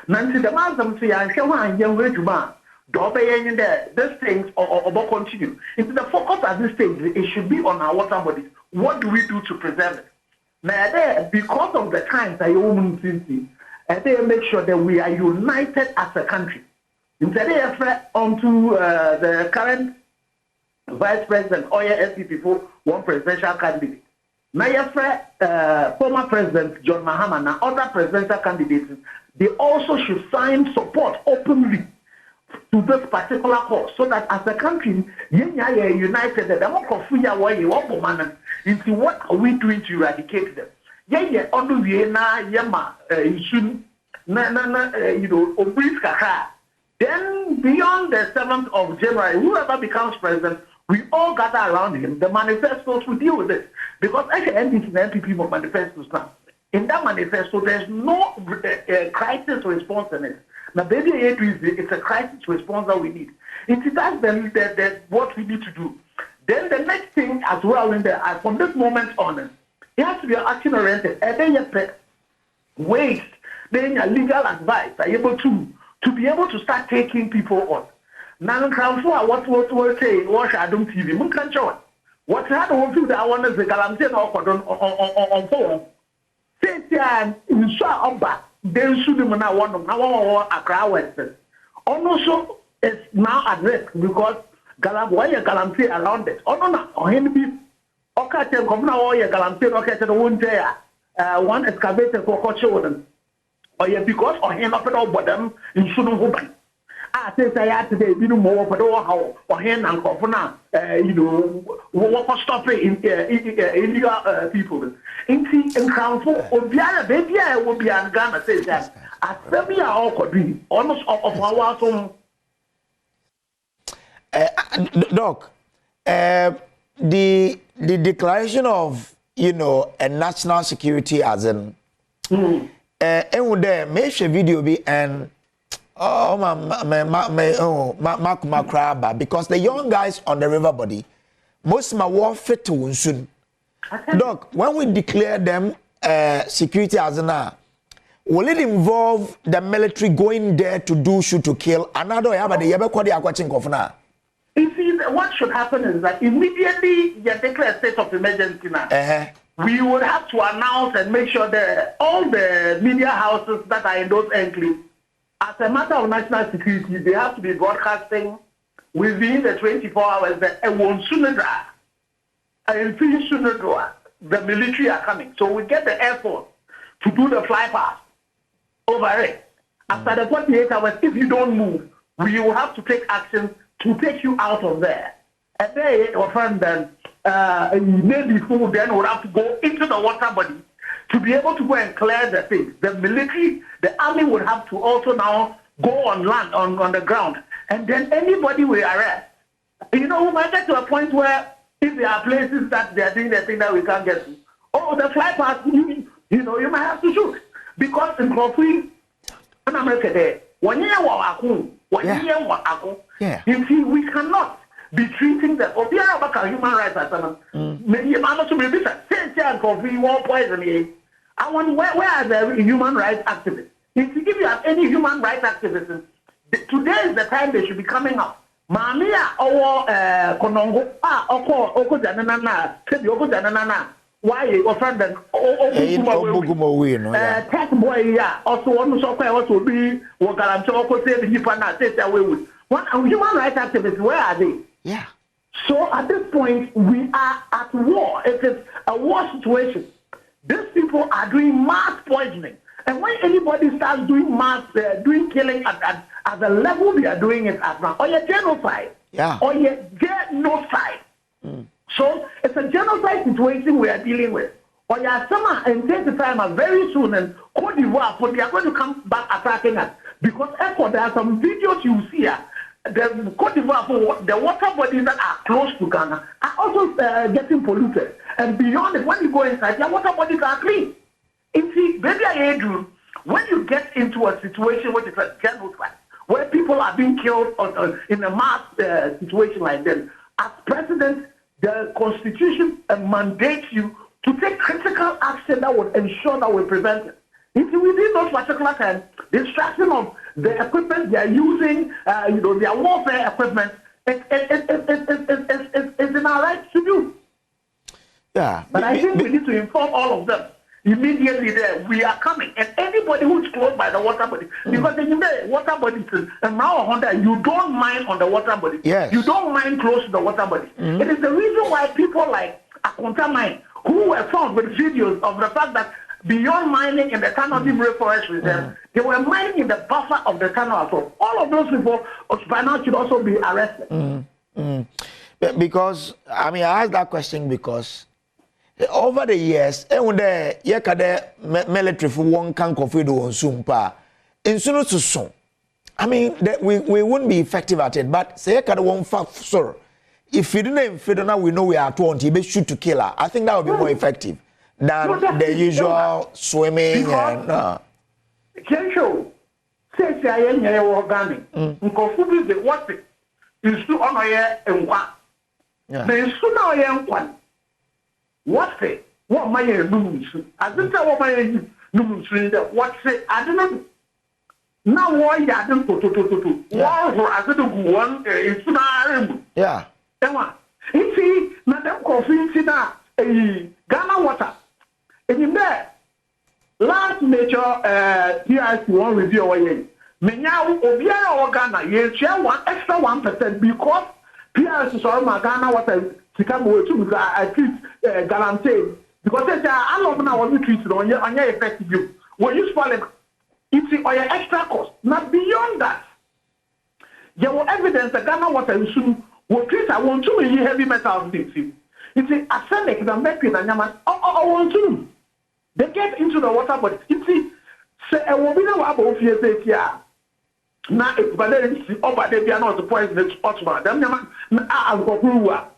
Nancy the man them say, I'm sure I'm young way to man. These things or continue. It's the focus at this stage, it should be on our water bodies. What do we do to preserve it? Now, there, because of the times I own Cincy, and they make sure that we are united as a country. Instead, they refer onto the current vice president, or SPP for one presidential candidate. Now, former president John Mahama and other presidential candidates, they also should sign support openly to this particular cause, so that as a country, united, the democracy into what are we doing to eradicate them? You know, then beyond the 7th of January, whoever becomes president, we all gather around him. The manifestos will deal with it. Because actually, NPP manifestos now. In that manifesto, there's no crisis response in it. Now, baby, it's a crisis response that we need. That's what we need to do. Then the next thing as well, from this moment on, it has to be action oriented. And then you waste, then your legal advice are able to be able to start taking people on. Now, what we'll say, watch Adom TV, what I don't do that one is the Galamsey on phone. Say, in Shah, then should them now one of now a crowd western. Also, it's now at risk because Galamsey around it. Oh, no, or him be okay, come now, or your Galamsey, okay, the one there, one excavator for children. Or yeah, because or him up at all, but them in shouldn't open. I say I had today, you know, more but how or him and Kofuna, you know, what stop it in illegal people. In council, or Biana, baby, I will be an Ghana says that. As we are all could be almost of our own. Doc, the declaration of, you know, a national security as in and would there make a video be and my because the young guys on the river body most of my war fit to soon. Doc, when we declare them security as an will it involve the military going there to do shoot to kill another but the watching of now? You see, what should happen is that immediately you declare a state of emergency now. We would have to announce and make sure that all the media houses that are in those enclaves, as a matter of national security, they have to be broadcasting within the 24 hours that a one sooner and finish sooner the military are coming. So we get the Air Force to do the fly past over it. After the 48 hours, if you don't move, we will have to take action to take you out of there. And then your friend then maybe food then would have to go into the water body to be able to go and clear the things. The military, the army would have to also now go on land, on the ground. And then anybody will arrest. You know, we might get to a point where if there are places that they are doing the thing that we can't get to, the fly past, you know, you might have to shoot. Because in Crawford, in America there, you see, we cannot be treating them. Or we are about human rights as maybe I'm not to be better. Say, coffee, war poison. I want where are the human rights activists? If you have any human rights activists, today is the time they should be coming up. Mamia or Konongo, Oko Janana, why your friend then tech boy, yeah, also one software also be what Galamsey also say the Yipana says away with. What human rights activists, where are they? Yeah. So at this point, we are at war. It is a war situation. These people are doing mass poisoning. And when anybody starts doing mass, doing killing at the level they are doing it at now, or your genocide, or your genocide. So it's a genocide situation we are dealing with. Or your summer and take the time very soon and Cote d'Ivoire, they are going to come back attacking us. Because there are some videos you see here. The Cote d'Ivoire, the water bodies that are close to Ghana are also getting polluted. And beyond it, when you go inside, their water bodies are clean. You see, baby, I do. When you get into a situation which is a genocide, where people are being killed in a mass situation like that, as president, the Constitution mandates you to take critical action that would ensure that we prevent it. If within those particular times, destruction of the equipment they are using, their warfare equipment, it's in our rights to do. Yeah. But I think we need to inform all of them immediately there. We are coming. And anybody who's close by the water body, because the water body and now you don't mine on the water body. Yes. You don't mine close to the water body. It is the reason why people like Akonta Mine, who were found with videos of the fact that beyond mining in the Kano Forest Reserve, they were mining in the buffer of the Kano. So all of those people by now should also be arrested. Because, I mean, I asked that question because over the years, military for one can confide on Sumpa. In soon to soon. I mean, we wouldn't be effective at it, but say one fact, sir. If you didn't Fedona, we know we are 20, be shoot to kill her. I think that would be more effective than the usual swimming and Show says I am here organic. Nkofu the what is to honor here and what. Then sooner I am one. What say? What my numus? I don't know what my numus what say? I don't know. Now why I don't go to wow, I don't go one is sooner. Yeah. You see, Madam Coffee, Ghana water. And in there, last major PRC one review away. Menyao Obiara or Ghana, you share one extra 1% because PRC sorry, my Ghana water to come away to I treat Galamsey. Because they say, I love now what you treat on your effective you. When you spoil it, it's on your extra cost. Not beyond that. There was evidence that Ghana water is soon. What treat I want to be heavy metals things. It's arsenic, the mercury, and yaman. Oh, want to. They get into the water, but you see, say a woman about fear, yeah. Now, if Valerie, but they are not the poison, it's Ottoman.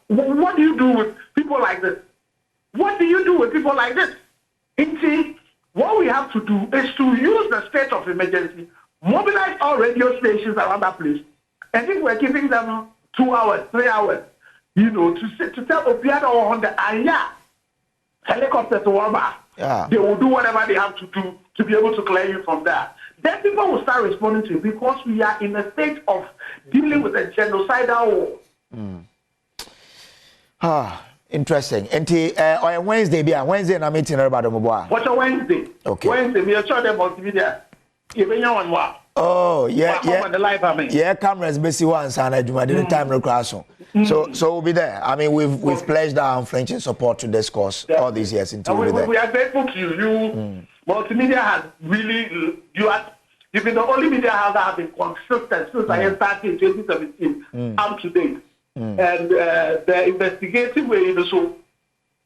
What do you do with people like this? What do you do with people like this? You see, what we have to do is to use the state of emergency, mobilize all radio stations around that place, and if we're giving them 2 hours, 3 hours, to tell Opiada or on the Aya helicopter to Wamba, they will do whatever they have to do to be able to clear you from there. Then people will start responding to it because we are in a state of dealing with a genocidal war. Interesting. And on Wednesday, I'm meeting about the mobile. What's a Wednesday? Okay. Wednesday, we are sure about media. Oh, yeah. Yeah, cameras basically once and I do my time class. So we'll be there. I mean, we've pledged our unflinching support to this cause all these years until we'll be there. We are grateful to you. Multimedia has really, you've been the only media house that have been consistent since I started in 2017 up to date. And the investigative way, so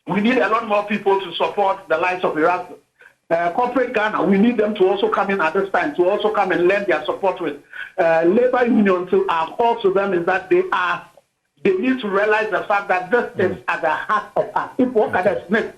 we need a lot more people to support the lives of Iraq. Corporate Ghana, we need them to also come in at this time, to also come and lend their support with. Labor unions, our call to them is that they need to realize the fact that this is at the heart of us. If Walker Smith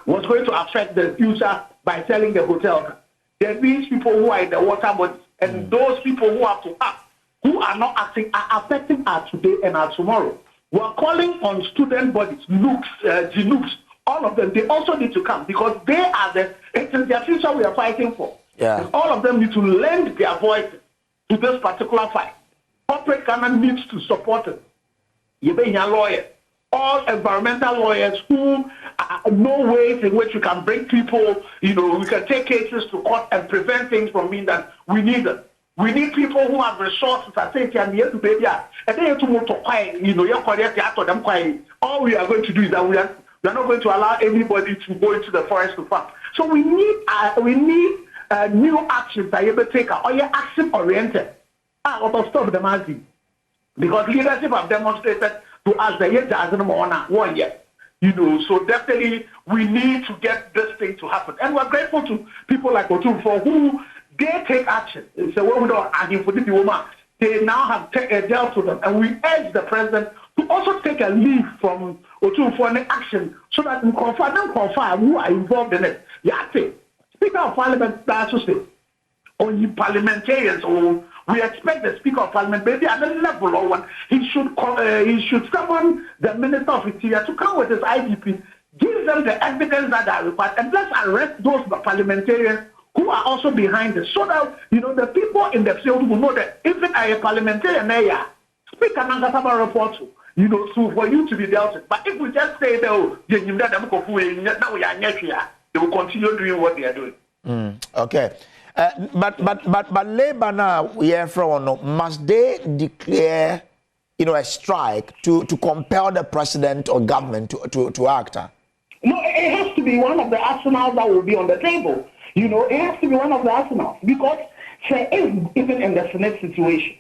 was going to affect the future by selling the hotel, there means people who are in the water bodies, and those people who have to act, who are not acting, are affecting us today and our tomorrow. We are calling on student bodies, GNUCs, all of them. They also need to come because they are it is their future we are fighting for. Yeah. And all of them need to lend their voice to this particular fight. Corporate Ghana needs to support it. Yebenya lawyer, all environmental lawyers who know ways in which we can bring people, we can take cases to court and prevent things from being done. We need them. We need people who have resources and say, and then to move to quiet, all we are going to do is that we You are not going to allow anybody to go into the forest to farm. So we need new actions that you will take, or you're action oriented. Or stop the market. Because leadership have demonstrated to us that yet doesn't want 1 year. So definitely we need to get this thing to happen. And we're grateful to people like Otumfuo who they take action. It's a woman arguing for the woman. They now have dealt with them. And we urge the president to also take a lead from Otumfuo and action so that we confirm who are involved in it. Speaker of Parliament, that's to say, only parliamentarians, or we expect the Speaker of Parliament, maybe at the level of one, he should summon the Minister of Interior to come with his IDP, give them the evidence that are required, and let's arrest those parliamentarians who are also behind this, so that the people in the field will know that even a parliamentarian there, Speaker Nankasaba report to, so for you to be dealt with. But if we just say that they will continue doing what they are doing. Okay. But Labour now, must they declare, a strike to compel the president or government to act? No, it has to be one of the arsenals that will be on the table. It has to be one of the arsenals because even in the Senate situation,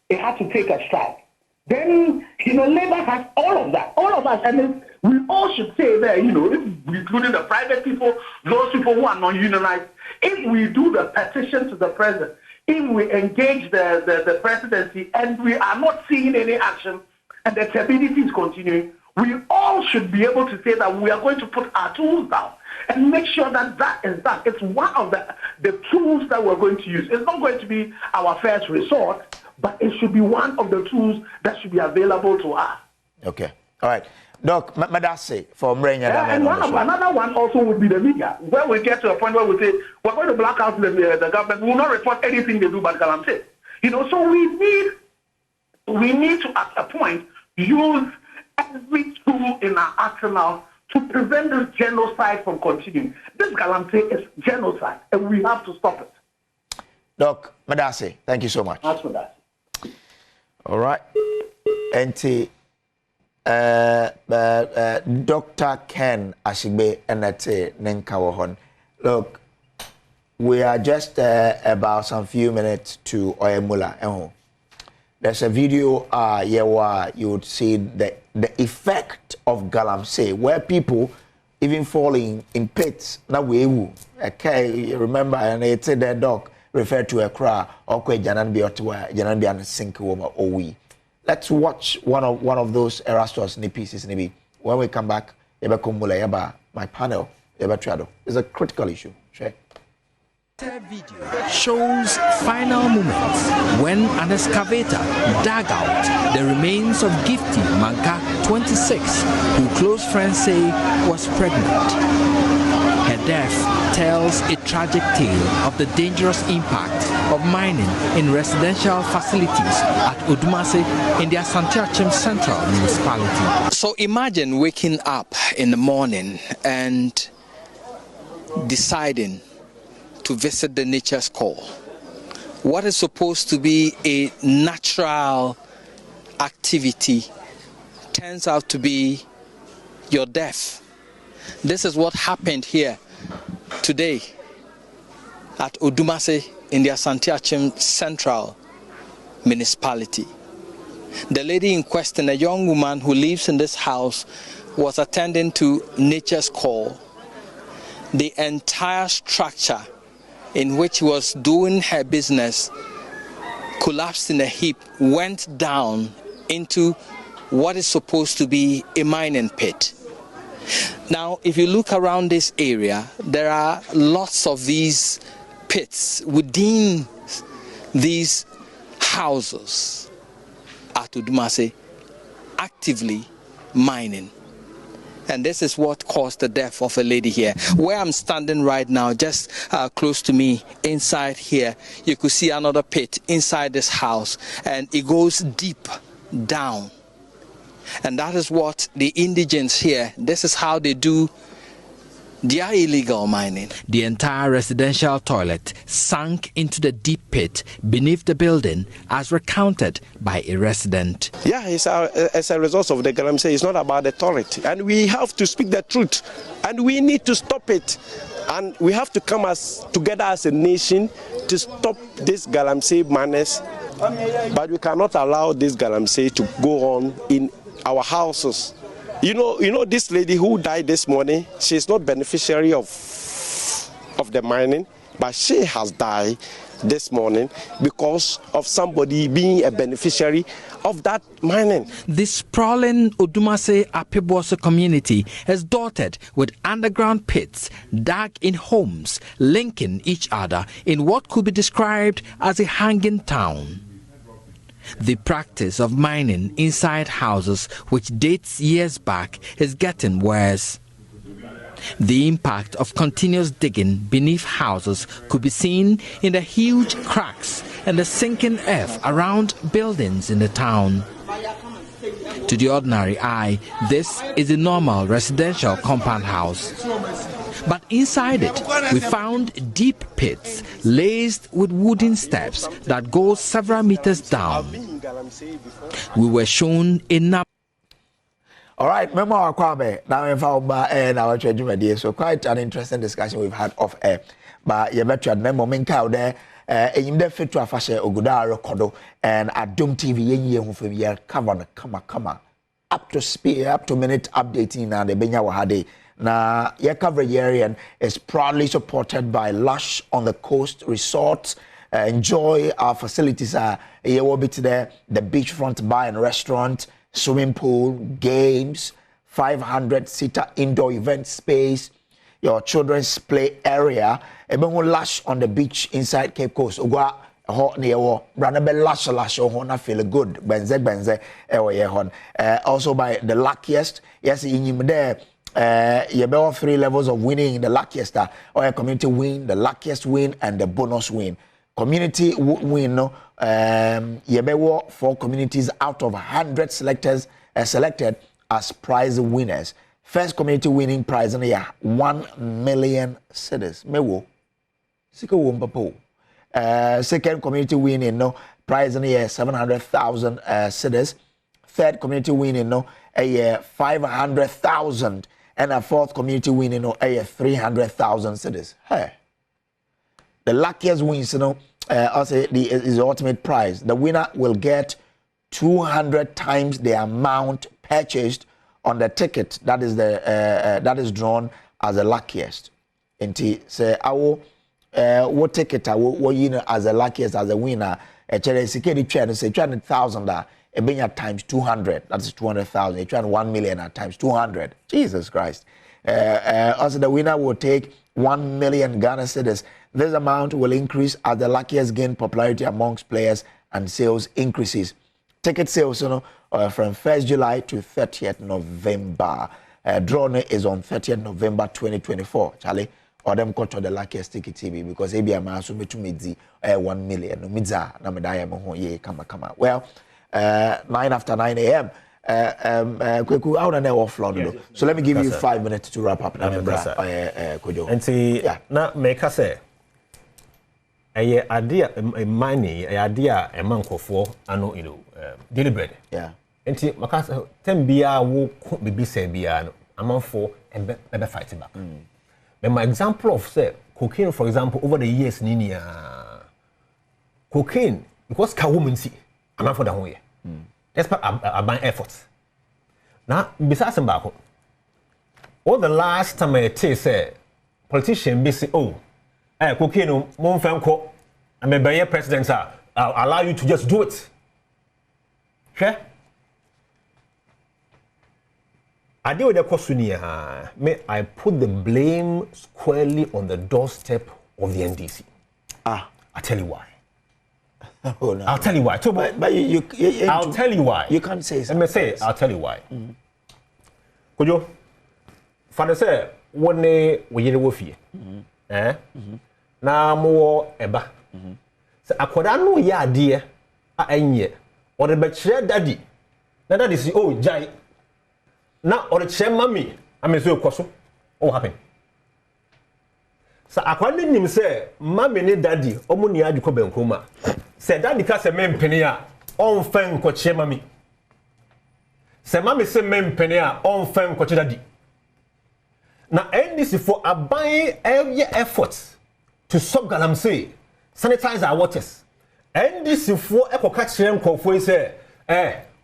it has to take a strike. Then, Labour has all of that, all of us, and we all should say that, including the private people, those people who are non-unionized, if we do the petition to the president, if we engage the presidency and we are not seeing any action and the stability is continuing, we all should be able to say that we are going to put our tools down and make sure that is done. It's one of the tools that we're going to use. It's not going to be our first resort, but it should be one of the tools that should be available to us. Okay. All right. Doc, Madase for Mrenya. And another one also would be the media. Where we get to a point where we say, we're going to black out the government. We will not report anything they do but Galamsey. So we need to, at a point, use every tool in our arsenal to prevent this genocide from continuing. This Galamsey is genocide, and we have to stop it. Doc, Madase, thank you so much. That's for that. All right. Dr. Ken Ashigbe Enete Nenkawohon. Look, we are just about some few minutes to Oyemula. There's a video where you would see the effect of Galamsey, where people even falling in pits. Now okay, remember, and it's the dog referred to a cry or Jananbi and sink over we. Let's watch one of those Erastus pieces. When we come back, my panel, it's a critical issue. Sure. Video shows final moments when an excavator dug out the remains of Gifty Manka, 26, who close friends say was pregnant. Her death tells a tragic tale of the dangerous impact of mining in residential facilities at Odumase in the Asante Central Municipality. So imagine waking up in the morning and deciding to visit the nature's call. What is supposed to be a natural activity turns out to be your death. This is what happened here today at Odumase in the Asante Central Municipality. The lady in question, a young woman who lives in this house, was attending to nature's call. The entire structure in which she was doing her business collapsed in a heap, went down into what is supposed to be a mining pit. Now, if you look around this area, there are lots of these pits within these houses at Odumase actively mining. And this is what caused the death of a lady here. Where I'm standing right now, just close to me, inside here, you could see another pit inside this house, and it goes deep down. And that is what the indigents here, this is how they do They are illegal mining. The entire residential toilet sank into the deep pit beneath the building, as recounted by a resident. Yeah, it's as a result of the Galamsey. It's not about the toilet. And we have to speak the truth. And we need to stop it. And we have to come together as a nation to stop this Galamsey madness. But we cannot allow this Galamsey to go on in our houses. You know this lady who died this morning, she's not beneficiary of the mining, but she has died this morning because of somebody being a beneficiary of that mining. The sprawling Odumase Apibose community is dotted with underground pits dug in homes, linking each other in what could be described as a hanging town. The practice of mining inside houses, which dates years back, is getting worse. The impact of continuous digging beneath houses could be seen in the huge cracks and the sinking earth around buildings in the town. To the ordinary eye, this is a normal residential compound house. But inside it, we found deep pits laced with wooden steps that go several meters down. We were shown enough. All right, Memo Kwame, now in Fauba and our tragedy. So quite an interesting discussion we've had off air. But you better remember Minka there, in the fit to a fashion Ogudaro Kodo and Adom TV who for year come up to speed, up to minute updating and the Benya Wahade. Now, your coverage area is proudly supported by Lush on the Coast Resorts. Enjoy our facilities. Here will be today the beachfront bar and restaurant, swimming pool, games, 500-seater indoor event space, your children's play area. Even Lush on the beach inside Cape Coast. Ugwa hot near Branabe Lush on feel good. Benze also by the luckiest. Yes, in there. You have 3 levels of winning in the luckiest or a community win, the luckiest win, and the bonus win. Community win, you have 4 communities out of 100 selected as prize winners. First community winning prize in the 1 million cedis. Mewo, siko wumbapo. Second community winning prize in the 700,000 cedis. Third community winning a 500,000. And a fourth community winning a 300,000 cedis. Hey, the luckiest wins, also is the ultimate prize. The winner will get 200 times the amount purchased on the ticket that is drawn as the luckiest. And say what ticket as the luckiest as a winner. A security train say 200,000. A benya times 200, that's 200,000. You try 1 million at times 200. Jesus Christ. Also, the winner will take 1 million Ghana cedis. This amount will increase as the luckiest gain popularity amongst players and sales increases. Ticket sales, from 1st July to 30th November. Draw is on 30th November 2024. Charlie, or them got to the luckiest ticket TV because ABM also made to me 1 million. No midza, na medaya mo ye kama. Well. 9 after 9 a.m. Kweku out and offload. So let me give you 5 minutes to wrap up. And see, na make us say a idea a money, a idea a monk for ano deliberate. Yeah. And see, Macas 10 bia will be say bia a month for and be fighting back. But my example of say cocaine, for example, over the years, Ninia cocaine because ka woman see. I'm not for the whole year. That's part of my efforts. Now, besides some back, all the last time I say, politician be say, oh, cocaine, mon fan co, I'm a buyer president, I'll allow you to just do it. Okay? I deal with the question here. May I put the blame squarely on the doorstep of the NDC? I'll tell you why. Oh, no. I'll tell you why. So, but I'll tell you why. You can't say something. Let me say, I'll tell you why. Could you? Father say, one day we hear the wolfie. Now more eba. So, I could not know ya dear. I ain't or the better daddy. Now that is oh jai. Now or the chair mommy. I mean so question. What happened? So akwani nim say mama ne daddy omo ni adwuko benkroma. Say daddy ka say mempene a on fan koche mami. Say mama say mempene a on fan koche daddy. Na NDC for aban every effort to stop Galamsey, sanitize our waters. NDC for ekoka kire nkofo say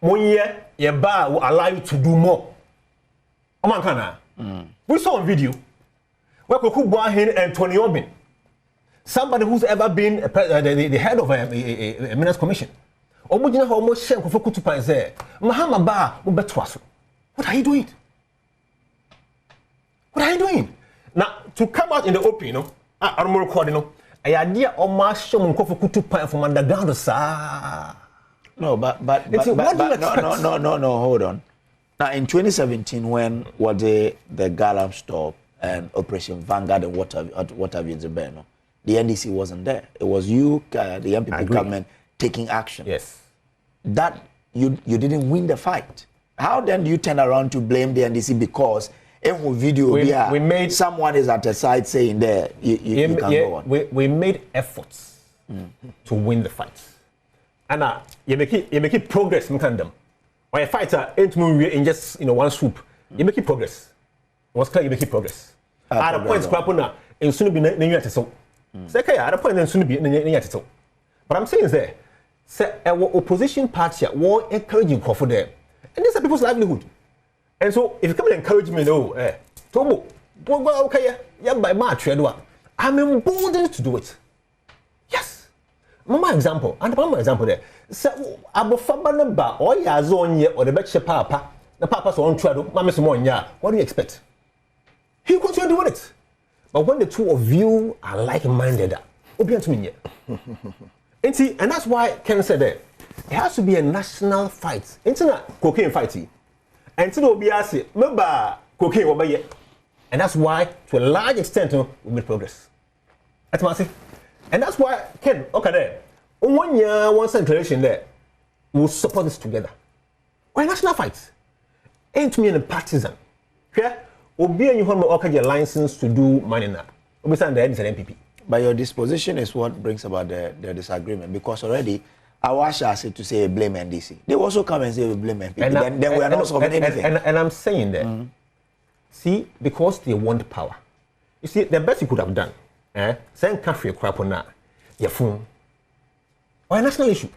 monye ye ba will allow you to do more. Omankana. We saw on video where Koku Boahin and Tony Obin, somebody who's ever been the head of a Ministers Commission. Omujina almost shem Kofu Kutupa and say, Mahama Ba Ubetwasu. What are you doing? What are you doing? Now, to come out in the open, you know, I'm more recording, you know, I idea almost show Kofu Kutupa from underground, sir. No, but no, hold on. Now, in 2017, when was the Galam stop and Operation Vanguard and what have you, the NDC wasn't there. It was you, the MPP government, taking action. Yes. That you didn't win the fight. How then do you turn around to blame the NDC because every video we made someone is at the side saying there you can go on. We made efforts to win the fight. And you make it progress, Mkandam. When a fighter ain't moving in just one swoop, you make it progress. It was clear you make it progress. At a point, Squapona and soon be near to so. Second, at a point, and soon be near to so. But I'm saying is there, say our opposition party were encouraging for them, and these are people's livelihood. And so, if you come and encourage me, no, Tobo, okay, yeah, by March, I'm emboldened to do it. Yes. Mama example, and Mama example there. So, abofaba number or ya zone ye or the betcha papa, the papa's on trial, Mamma Simonia. What do you expect? He continue doing it. But when the two of you are like-minded, open to me. And that's why Ken said that it has to be a national fight. It's not cocaine fighting. And to be asked, remember cocaine over here. And that's why, to a large extent, we made progress. That's what I say. And that's why, Ken, okay there. 1 year, one declaration there, we'll support this together. Why national fight? Ain't me a partisan. Okay? Obi and you have your license to do money now. Obi and the head is an MPP. But your disposition is what brings about the disagreement because already Awasha said to say blame NDC. They also come and say we blame MPP. Then we are not solving anything. And I'm saying that, see, because they want power. You see, the best you could have done, send country a crap on that, your phone. Or a national issue.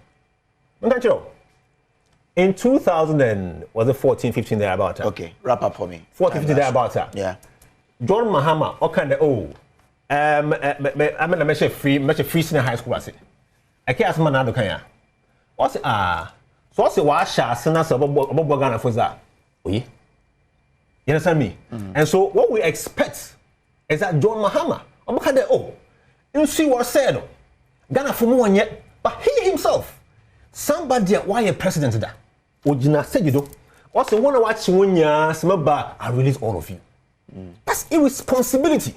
In 2014, 15 there about that. Okay, wrap up for me. 14, 15 there about that. Yeah. John Mahama, I'm gonna make a free senior high school. I say, I can't ask man now. Kanya. What's so what's the washa? Sena about Ghana for that. You understand me? And so what we expect is that John Mahama, you see what said. Ghana for more yet. But he himself, somebody why a president that Ojina said you do. Also wanna watch when I release all of you. That's irresponsibility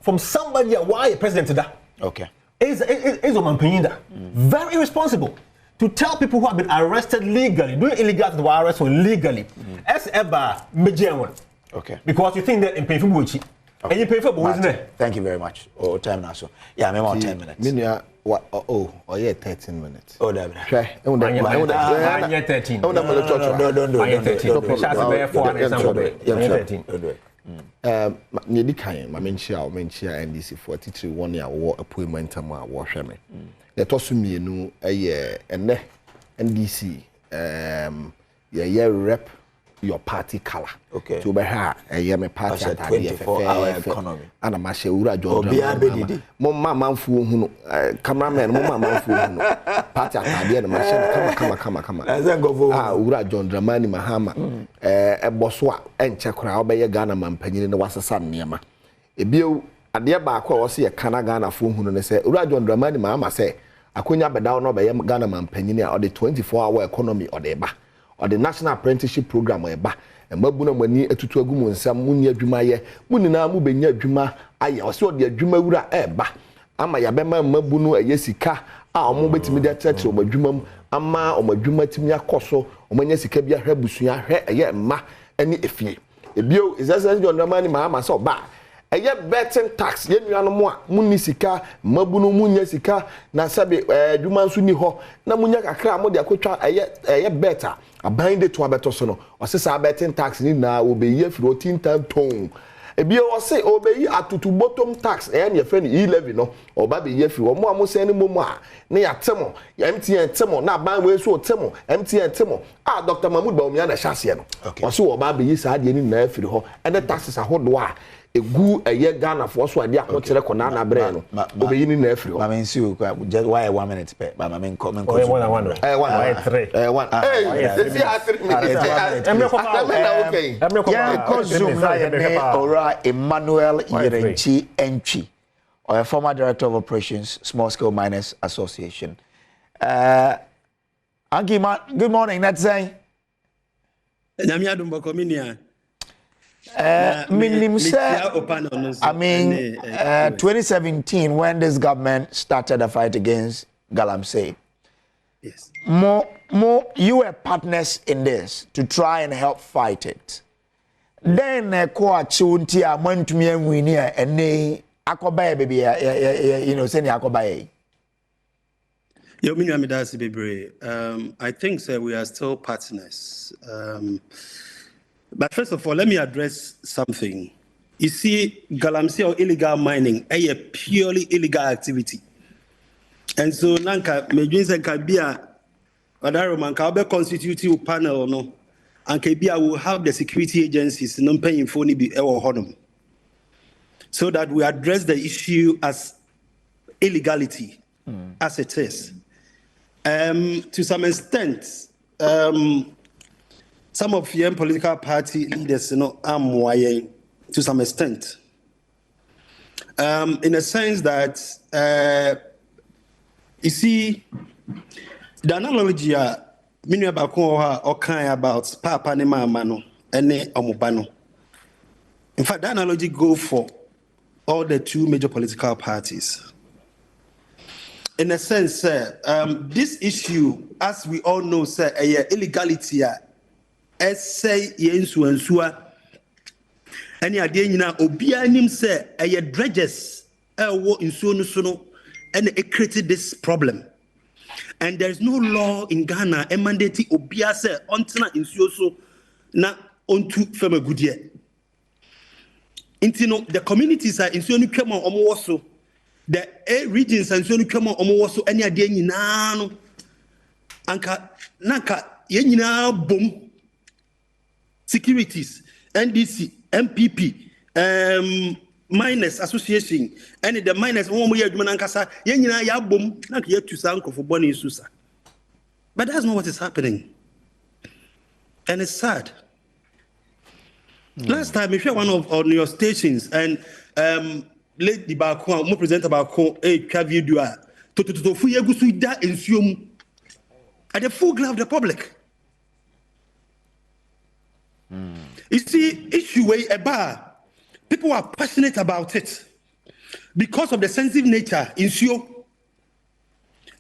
from somebody why a president that. Okay. Is a man paying that. Very irresponsible to tell people who have been arrested legally, doing illegal to arrest legally. As ever major one. Okay. Because you think that in painful bullshit. And you pay for boys, isn't it? Thank you very much. Oh, time now so. Yeah, I'm about 10 minutes. What? Oh, yeah, 13 minutes. Oh, damn. Okay. I 13. Don't do it. Nearly kind, my mentia NDC 43 1 year war appointment and wash me. Let us me no a year and NDC yeah rep your party color. Okay. To be her a year me party at 24-hour economy. And a mashaura John. Mamma fu cameraman, Mamma fu party at the machine. Come. Then go for Ura John Dramani Mahama, a Boswa, and Chakra, obey a Ghana man penny in the Wassa San Niama. A bill at the back or see a Kanagana fu who say, Ura John Dramani Mahama say, I couldn't be down over a Ghana man penny or the 24-hour economy or the bar. Or the national apprenticeship program or a bar, and Mabuna Mani a tutuagu and some Munia Jumaye, Munina Mubenia Juma, I saw the Jumura eba. Ama Yabema Mabunu a Yesika, our mobile media church or Majumum, Ama or Majuma Timia Coso, or Manesicabia Rebusia, a year ma, any if ye. A bill is as John Ramani Mahama so bad. eye betting tax ye nua no mo a munni sika mabunu munya sika na sabe adwuma nso ni ho na munya kakra mo de akotwa eye better aban de to abeto so no osesa betting tax ni na obeyi afiri 14 ton ebi o se obeyi atutu bottom tax na ye fe ni 11 no oba be ye afiri omo amose ni momo a na ya temo MTN temo na aban we so temo MTN temo Dr. Mahmoud Bawumia na hyase no o se oba be yi saa de ni na afiri ho ene taxes ahodo a egu eye Ghana for so ade akokere kona na bre no obeyi ni na afiri ho mama nsi o just why 1 minute pe mama men come one three Ora Emmanuel Yerenchi Entry, or a former director of operations, Small Scale Miners Association. Anki, good morning. That's saying. I mean, 2017, when this government started a fight against Galamsey. Yes. More, you were partners in this to try and help fight it. Then, chunti a mantumia winia and ne akobaye baby, you know, send akobaye. I think sir, we are still partners. But first of all, let me address something. You see, Galamsey or illegal mining is a purely illegal activity. And so, Nanka, Medwinsen Kabia, Adaroman Kabe constitutive panel, no, and Kabia will have the security agencies non paying for be our honor. So that we address the issue as illegality, as it is. To some extent, some of the political party leaders, you know, are moyen to some extent. In a sense that, you see, the analogy minu abako or kind about papa ne mama no ene omubano. In fact, that analogy go for all the two major political parties. In a sense, this issue, as we all know, sir, illegality. Say yensu ensua any ade nyina obia nim say eye dredges wo nsuo no so no and it created this problem, and there is no law in Ghana mandating obia say ontena nsuo so na ontu fema gudie intino the communities are nsuo no twema omo so the regions and nsuo no twema omo so any ade nyina no anka nanka ye nyina bom securities, NDC, MPP, Miners Association, and the miners one way Ankasa, Yenina Yabum, not yet to Sanko for Bonnie Susa. But that's not what is happening. And it's sad. Last time, if you're one of on your stations and late the Bakon, more present about a video to Fuyagusuida in Sium at the full glove of the public. You see, issue way a bar, people are passionate about it because of the sensitive nature in Sio,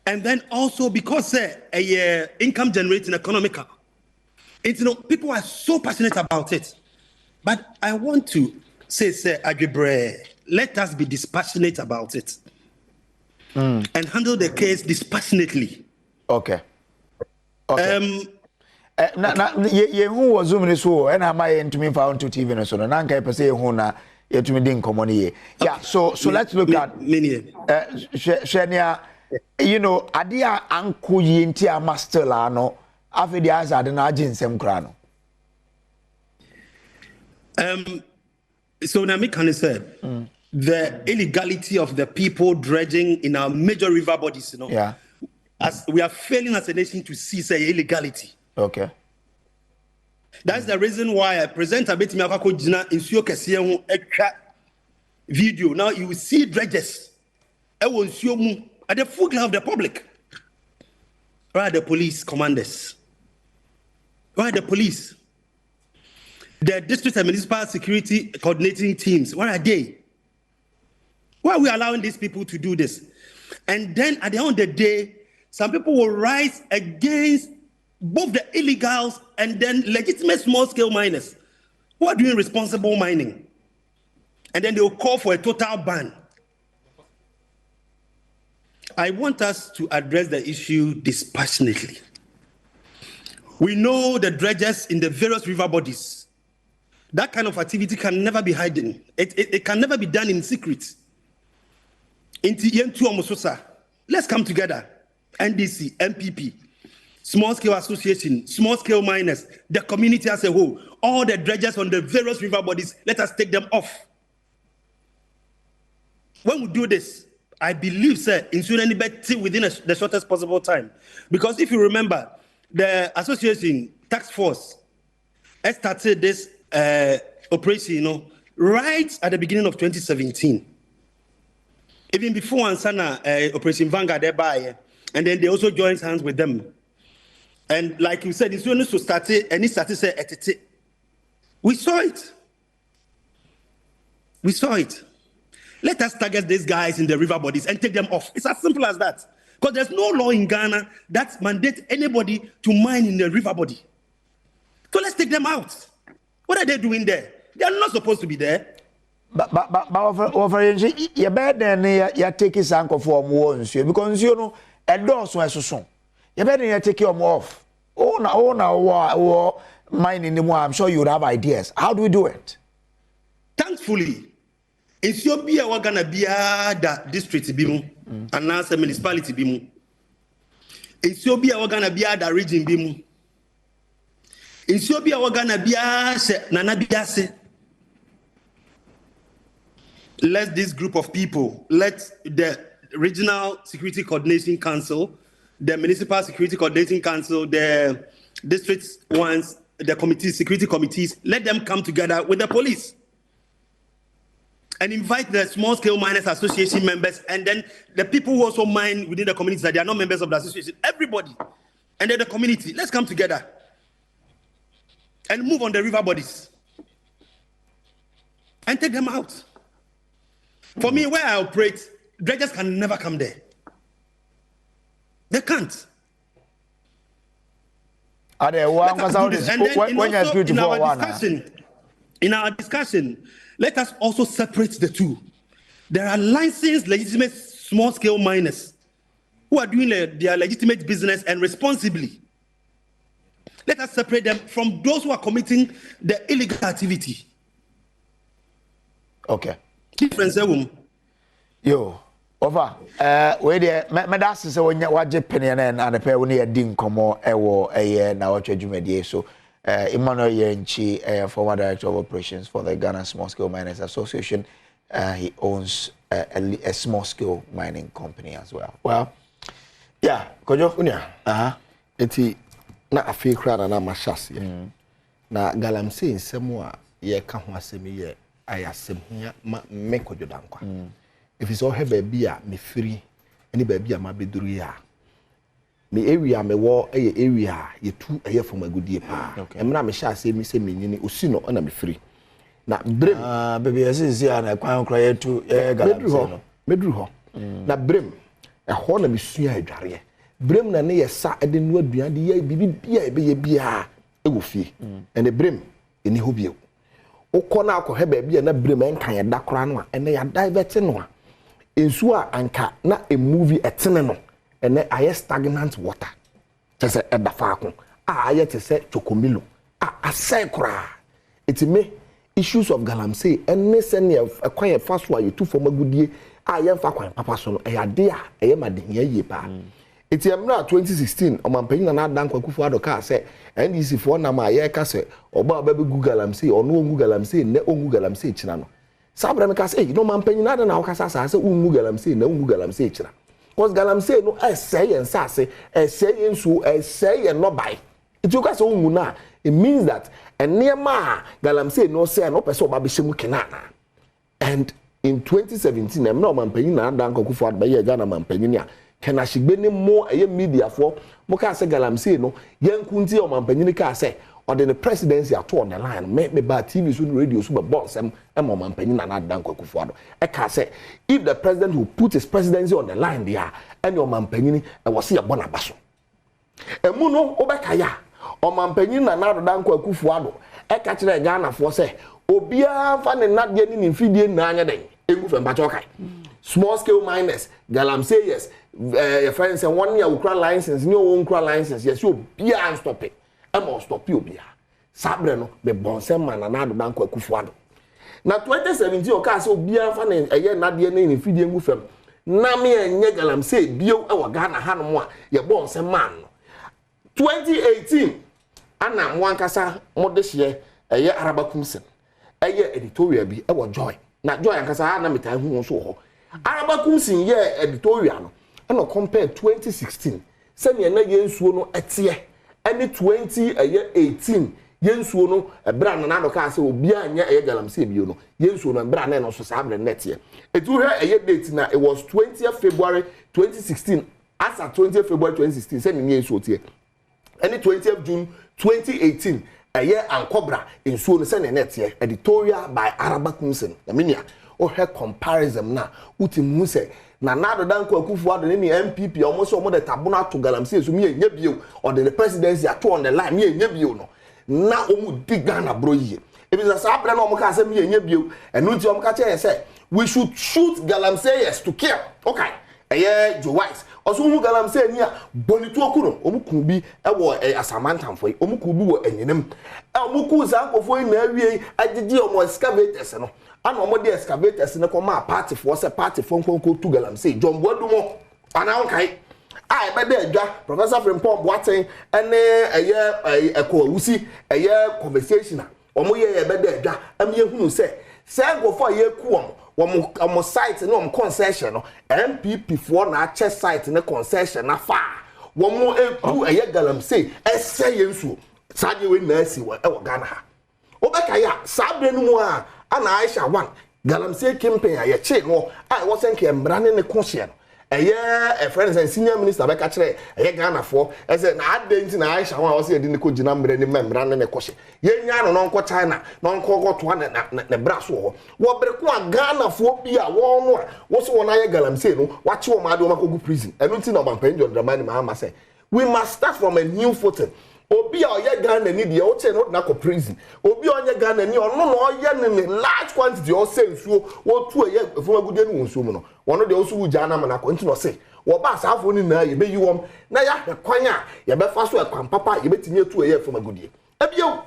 and then also because a income generating economical. It's, you know, people are so passionate about it. But I want to say, Adjebre, let us be dispassionate about it and handle the case dispassionately. Okay. Ye who was zooming so and am I to me found to TV and so on and I say who na ye to me didn't come on here. Yeah, so let's look at Shania, you know, Adia Anku Yintia Masterlano, after the eyes are the Najin Sem Crano. So Namikane said the illegality of the people dredging in our major river bodies, you know. Yeah. As we are failing as a nation to see illegality. Okay. That's the reason why I present a bit in video. Now you will see dredges at the full glove of the public. Where are the police commanders? Where are the police? The district and municipal security coordinating teams, where are they? Why are we allowing these people to do this? And then at the end of the day, some people will rise against both the illegals and then legitimate small-scale miners who are doing responsible mining. and then they'll call for a total ban. I want us to address the issue dispassionately. We know the dredgers in the various river bodies. That kind of activity can never be hidden. It can never be done in secret. Let's come together. NDC, MPP, small scale association, small scale miners, the community as a whole, all the dredgers on the various river bodies, let us take them off. When we do this, I believe, sir, insurance better within the shortest possible time. Because if you remember, the association task force started this operation, right at the beginning of 2017. Even before Ansana, Operation Vanguard, and then they also joined hands with them. And like you said, insurance to start it, and it started at it. We saw it. We saw it. Let us target these guys in the river bodies and take them off. It's as simple as that. Because there's no law in Ghana that mandates anybody to mine in the river body. So let's take them out. What are they doing there? They are not supposed to be there. But over you better you take his uncle for more because you know a dose was so. You better take your off. Oh, mine anymore. I'm sure you would have ideas. How do we do it? Thankfully, Ethiopia was gonna be that district bimu and now the municipality bimu. Ethiopia was gonna be that region bimu. Ethiopia was gonna be nanabiase. Let this group of people, let the Regional Security Coordination Council, the Municipal Security Coordinating Council, the district ones, the committees, security committees, let them come together with the police and invite the Small Scale Miners Association members and then the people who also mine within the community that they are not members of the association, everybody, and then the community. Let's come together and move on the river bodies and take them out. For me, where I operate, dredgers can never come there. They can't. Are there one in our discussion, let us also separate the two. There are licensed, legitimate small-scale miners who are doing their legitimate business and responsibly. Let us separate them from those who are committing the illegal activity. Okay. Difference, yo over we there me say when waje penny na the pay we din komo ewo Nnawotwe Yi so Emmanuel Yenchi former director of operations for the Ghana Small Scale Miners Association. He owns a small scale mining company as well. Well, yeah, kojo unia enti na afi kra na mashase na Galamsey nsemo a ye ka ho asemi ye ayasem hia ma mekojo dankwa if it's all have baby a me free any baby a ma beduru ya me area me wo area ye tu eye from agudie pa emna me sha se mi se menyini osino na me free na brem baby asisi na kwan kra ye tu Galamsey no meduru ho na brem ho na me sua adware brem na ne ye sa de no aduan de ye bibi bia be ye bia e wo fie ene brem eni ho bio ukona ko he baby na brem enkan ye da kora no a ene ya divert no a ensu a anka na a movie etene no ene aye stagnant water tese e da faako aye tese chokomilo asai kora etime issues of Galamsey ene sene akwan ye faso aye tu fo magudie aye mfa kwan papa so no e ade a eye madehia ye pa eti emra 2016 omampanyin na adan kwakufu adoka se NDC for na ma ye ka se oba ba be Galamsey ono ongu Galamsey ne ongu Galamsey china no sabre me ka se no mampanyin na adan na okasa se ongu Galamsey na ongu Galamsey china cause Galamsey no say yen sase say yen su say yen no bai eti ka se ongu na it means that enema Galamsey no say no person oba be shemu kenana and in 2017 emra omampanyin na adan kwakufu adoba ye Ghana mampanyin a can I be more a media for Moka say Galamsey no yankunti or mampanyin ka say or the presidency at on the line make me bad TV soon radio super boss and mampanyin and adan kwakufu I can say if the president will put his presidency on the line there and your mampanyin I was see a bonabaso emuno obekaya or mampanyin and adan kwakufu ado e ka kire Ghana for say obia fa ne nadie ni mfidie na anya den egu fe mbacho kai small scale miners Galamsey yes your friends say 1 year ukra license ni o ukra license yes obia stop it e mo stop obia sabre no be bonse man na ado banko akufuado na 2017 o ka say obia fa ne eye nadie ni mfidie egu fem na me enye Galamsey bio e wo Ghana hanom a ye bonse man 2018 ana mwankasa modehye eye Arabakumsen eye editorial bi e wo Joy na Joy ankasa na metai hu so ho Arabakumsen ye editorial no and compare 2016 se me na yensuo no etie ene 2018 yensuo no ebra na no ka se obi anya eye Galamsey bio no yensuo no ebra na no so sabre netie eduhe eye date na it was 20th February 2016 as at 20th February 2016 se me yensuo tie ene 20th June 2018 eye ankobra ensuo no se ne netie editorial by Arabakumsen na minia o he comparison na utimu se na nado danko akufuado ne MPP almost omo de tabuna to Galamsey so me enye bio or the presidency ato on the line me enye bio no na omu digana bro yi e bi sa abra na omo ka se me enye bio enu ti omo ka che say we should shoot Galamsey to kill okay eye Joe Wise oso hu Galamsey ni a bonitu okuno omu kun bi e wo asamantamfo yi omu kun bi wo enyenem omu kun za akofo yi na awie agigi omo excavators no ana omo de excavators ne koma party for se party for nkonko tu Galamsey John Boadumo ana onkai a ebe de adwa Professor Frimpong Boateng ene eye ekowusi eye conversation omo ye ebe de adwa am ye hunu se nkofo ye ku omo site no omo concession no MPP for na che site ne concession na fa womo eku eye Galamsey ese yensu saje we na asi wa e wo Ghana ha obeka ya sabre no mu a ana Aisha 1 Galamsey campaign aye che no I was nke mbrane ne konhye no eye a friends and senior minister beka kire eye Ghana for e say na adenti na Aisha 1 was ye de ne ko gina mbrane mbrane ne kohye ye nya no nko China no nko to na braso ho wo breko a Ghana for bi a won no a wo so won aye Galamsey no wa che wo ma de wo makogu prison enu ti na omampan John Dramani Mahama say we must start from a new footing obi a oye Ghana ni de o che no na ko prison obi onye Ghana ni ono no oye ni large quantity o say nsuo wo tu eye efumagude ni nsuo mu no wono de osu wuja na mana ko nti no say wo ba asafo ni na ye be yiwom na ya kwan a ye be fa so ekwan papa ye betinye tu eye efumagude ebio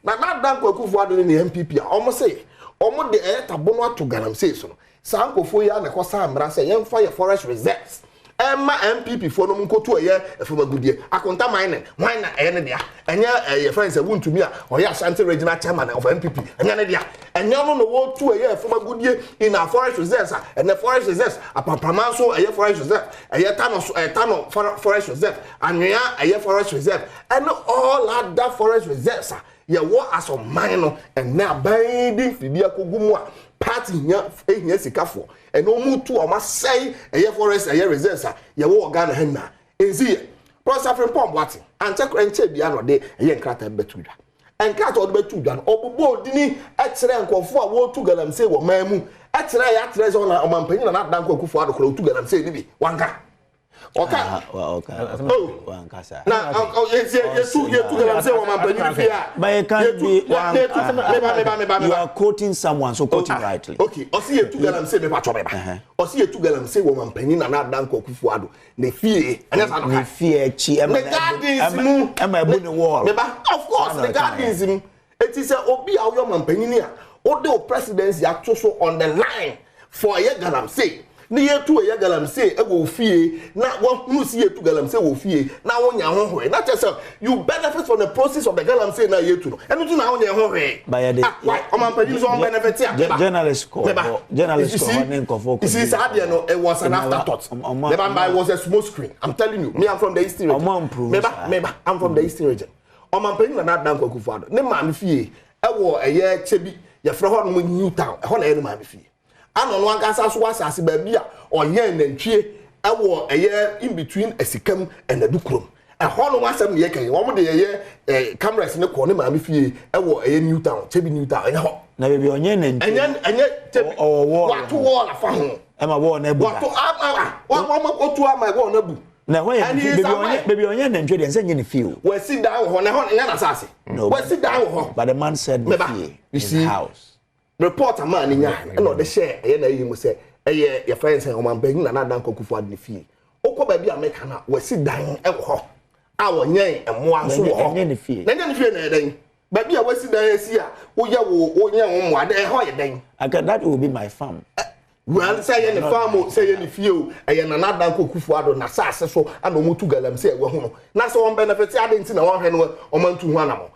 na dan ko akufuado ni MPP a omo say omo de tabono ato Galamsey so no sankofo ya na ko sa amra say ye mfa ye forest reserves Emma MPP for no nkotu eye efumagudie akonta mine na eye ne dia enya eye friends wuntumi a oya Ashanti regional chairman of MPP enya ne dia enya no wo tu eye efumagudie in our forest reserves and the forest reserves apampamanso eye forest reserve eye tano forest reserve anwea eye forest reserve and all other forest reserves ye wo aso mine no and na binding fidia kogumu a party nya sikafo eno mutu o ma say eye forest eye reserves ye wo Ghana henna enzi Professor Frimpong Boateng anche bia no de eye nkrata betudwa enkrata o de betudwa no obobo odini e kire nkofo a wo tu Galamsey wo mamu e kire ya kire zo na omampanyi na danko akufo adokoro tu Galamsey ni bi wanka okay wanka sa na ye tu Galamsey wo mampanyi fi a but it can't be you are quoting someone so quoting rightly okay osi ye tu Galamsey me patcho beba osi ye tu Galamsey wo mampanyi na danko akufo ado ne fie anya sa no ne fie chi am ebu the wall beba of course the gardens it is obi a wo mampanyi ni a o de presidency ato so on the line for ye Galamsey ni yetu eye Galamsey e go fie na wonu si yetu Galamsey wo fie na wonya hohwe na tell you benefit from the process of the Galamsey na yetu no enu tu na wonya hohwe why omampani so benefit ya journalist call nkofo you see sadia no it was an afterthought I was a smoke screen I'm telling you me I'm from the eastern region meba I'm from the eastern region omampani na danko akufado ne ma me fie e wo eye chebi ye frɛ ho no new town e ho na ye no ma me fie ano no ankasa so asase ba bia onye nantwie ewo eye in between esikam and adukrom e ho no asem ne yekan wo mo de ye cameras ne ko ne ma me fie ewo eye new town chebi new town enye ho na bebi onye nantwie enye chebi owo watu wall afa ho e ma wo na bu watu ama otu ama wo na bu Now why baby on your name and send you feel. We sit down on a assassin. No, we sit down. But the man said you see house. Report a man in your and not the share, and you must say, your friends and one begging another uncle for the fee. Oko baby American, we sit down and walk. Our name and one so any fee. Then you feel baby, I was sit there here. Oh, yeah, one day, how you then? That will be my farm. Well, say any farm, say any few, and another uncle Kufuado, Nassas, so and Omutu Galamsey, home. Now, so on benefits, I didn't know one hand or man to one animal.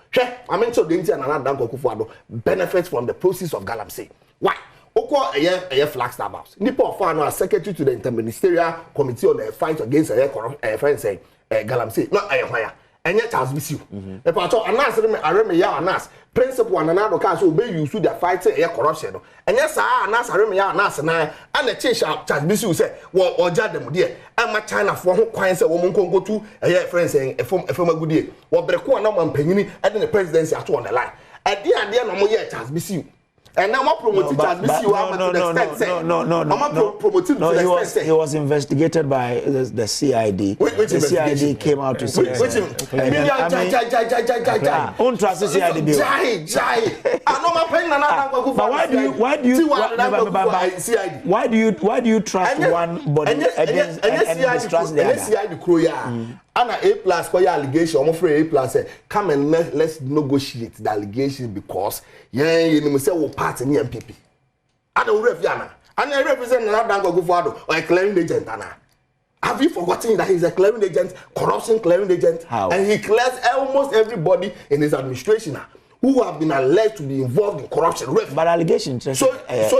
I mean, so didn't another uncle Kufuado benefits from the process of Galamsey. Why? Oko a year Flagstaff House. Nipo Fano as secretary to the Interministerial Committee on the Fight Against Corruption, Galamsey, not a higher. And yet, Charles Bissou. The part of Anas, I remember Anas, principal and another cast will be used to the fight corruption. And yes, Anas, I remember Anas and the chase Charles Bissou said, well, or Jadam, dear, and my China for who clients a woman can go to a year friend saying a former good year. What the Kuana and Penny and the presidency are on the line. At the end, no more yet, Charles Bissou. And now I'm promoting Charles Bissou to the extent. No, he was investigated by the CID. The CID came out to say. Don't trust the CID. Why do you trust one body against and distrust the other? And A+ for your allegation, I'm afraid A+ say, come and let's negotiate the allegation because you say we part in the MPP. I don't represent and I represent another Gofado or a clearing agent. Have you forgotten that he's a clearing agent, corruption clearing agent? How? And he clears almost everybody in his administration who have been alleged to be involved in corruption. But allegation. So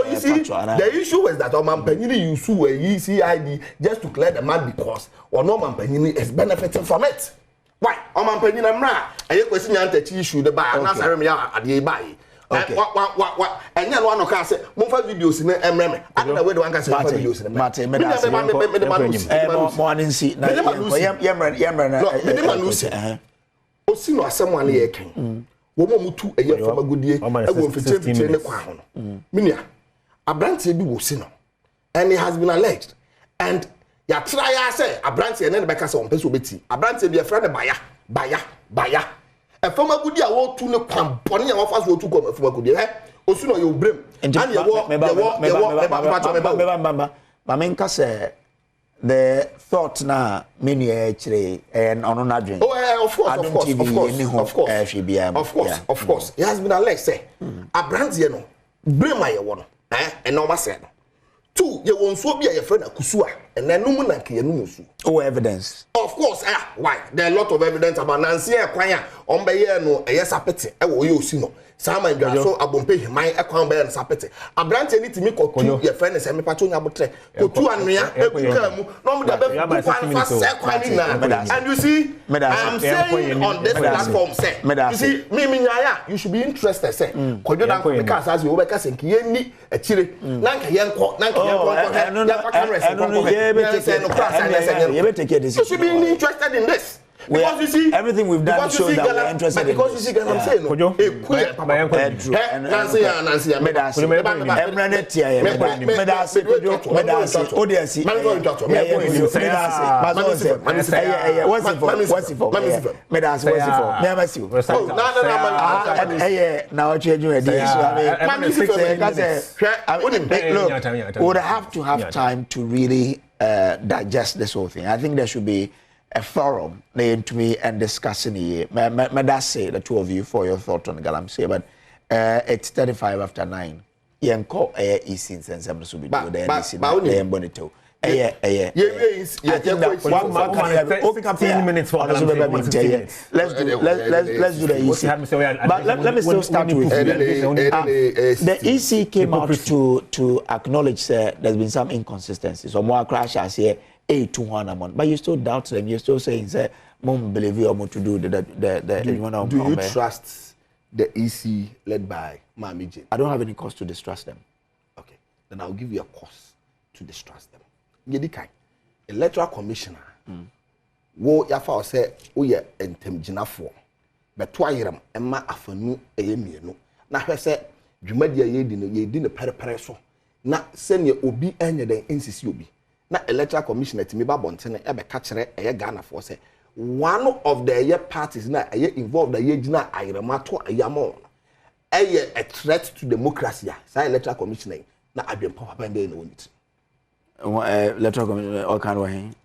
you see, the issue is that Oman Penini you sue a ECID just to clear the man because or no man Penini is benefiting from it. Why? Oman Penini Mra, and you question the issue the buy, and that's at the buy. What? And then one of us say, move videos in MM. I don't know where the one can say videos in the morning seat. Osino someone here came. Woman mutu a year from a good year. I won't fit in the crown. Minia, a branch be Wosino, and it has been alleged. And ya try, I say, a branch and then back us on Pesubiti. A branch be a friend of Baya. A former good year won't to no company of us will to come from a good year. Osino, you brim. And you walk, Mamenka say. The thought na many actually and on drink. Oh, of course, Adom TV, of course. It has been alleged say a brand no bring my one and no said. Two, you won't so be a friend of Kusua and then no one can oh evidence. Of course, why? There are a lot of evidence about Nancy Aquia on Bayano, a yes appetite. I will use no. Some and so I won't pay my account by and sapete. A branch any to me called your friend and semi patron about 2 and me, and you see, I'm saying on this platform, say, you see, you should be interested, say, could you not because as you work as in Kieni, a chili, Nanka Yanko, you should be interested in this. Because you see, everything we've done shows that we're interested in because you see, I'm saying, would have to have time to really digest this whole thing. I think there should be a forum named to me and discussing it. May say the two of you for your thought on Galamsey, but it's 35 after 9. Yanko is since and some should be there. Bonito. I think that 1 month 15 minutes for let's do the EC. But let me still start with the EC came out to acknowledge there's been some inconsistencies. So more crashes here. 8-1 but you still doubt them. You're still saying, "Say, mom believe you to do the." Do you trust the EC led by Mami Jane? I don't have any cause to distrust them. Okay, then I'll give you a cause to distrust them. Yedikai, electoral commissioner. Wo yafa say woye entemgina for. Beto ayram emma afanu eyemienu. Na hwe say dwumadi ye di no pere so. Na sene obi enye den nsisi obi. na electoral commission timi ba bontene e be ka kire eye Ghana for say one of the parties na eye involved the gina ayremato ayamo eye a threat to democracy say electoral commission na adwen papa be na wonit electoral commission all kind of him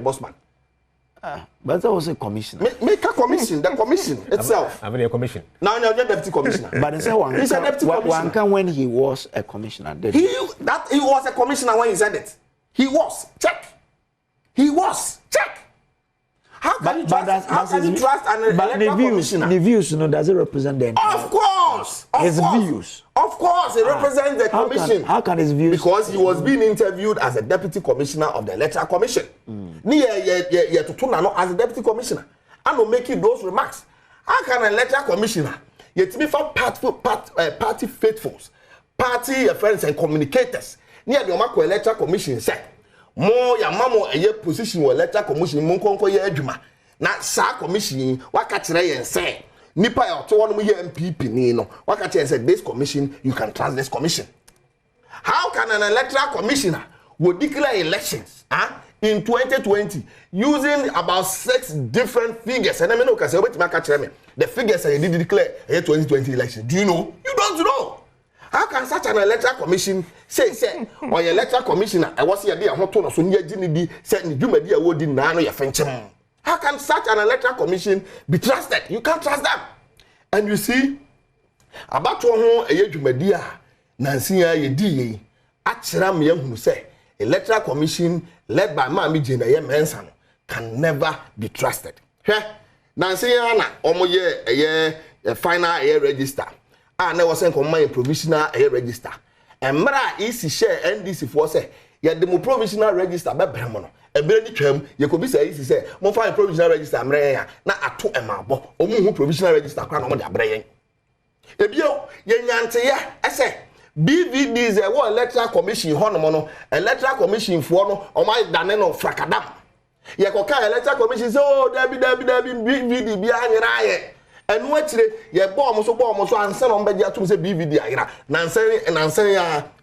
Bossman. But that was a commissioner. Make a commission, the commission itself. I mean a commission. Now you're deputy commissioner. But he's a deputy commissioner. When he was a commissioner, he was a commissioner when he said it. He was. Check. He was. Check. How can you trust? How can you trust an electoral commissioner? The views, does it represent the entire? Of course. His views. Of course, it represents the commission. How can his views? Because he was being interviewed as a deputy commissioner of the electoral commission. As a deputy commissioner, I'm not making those remarks. How can an electoral commissioner yet be for party faithfuls, party friends and communicators near the Omako electoral commission said more ya mamo a position or electoral commission monkonko ye adwuma na sa commission waka kire yen say nipa ya to one ye MPP ni no waka kire say this commission you can trust this commission. How can an electoral commissioner would declare elections in 2020 using about 6 different figures? And I mean, okay, so wait, the figures that you did declare a 2020 election. Do you know? You don't know. How can such an electoral commission say or your electoral commissioner I was here I want to know so near Jinny said you may be a word in nano your French. How can such an electoral commission be trusted? You can't trust them. And you see about a year you media Nancy ye di Achram who say electoral commission led by Mami Jane Mensan can never be trusted. Nancy Anna omoye a final year register. And there was a command provisional register. And Mara easy share NDC for say, ya the provisional register by Bremono. A very term, you could be say, easy say, more fine provisional register, Mrea, not at 2 mabo, or who provisional register crown on their brain. If you, Yantia, I say, BVD is a war electoral commission, Honomono, electoral commission for no, or my Daneno Fracadam. Yakoka electoral commission, so Debbie, BVD behind your eye. And what ye bomb so and sell on Bedia to say BVD Ira. Nancy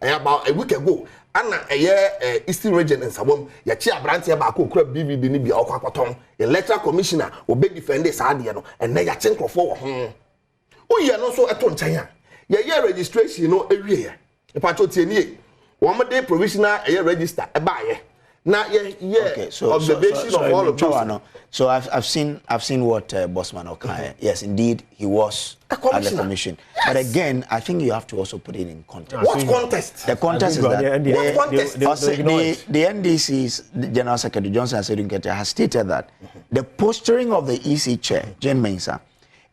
about a week ago. Anna a year Eastern region and Sabum, ya chia branch about BVD Nibi or Quapaton, electoral commissioner will be defended Sadiano, and they are chenko for. Oh, you are not so at Tontaya. Your registration, no area. A patotini, 1 day provisional register, a buyer. Now, okay, so observation of all of those. So I've seen what Bossman Okaya. Yes, indeed, he was at the commission. Yes. But again, I think you have to also put it in context. What context? The context is that the NDC's General Secretary Johnson Asedun-Ketia has stated that the posturing of the EC chair, Jane Mensah,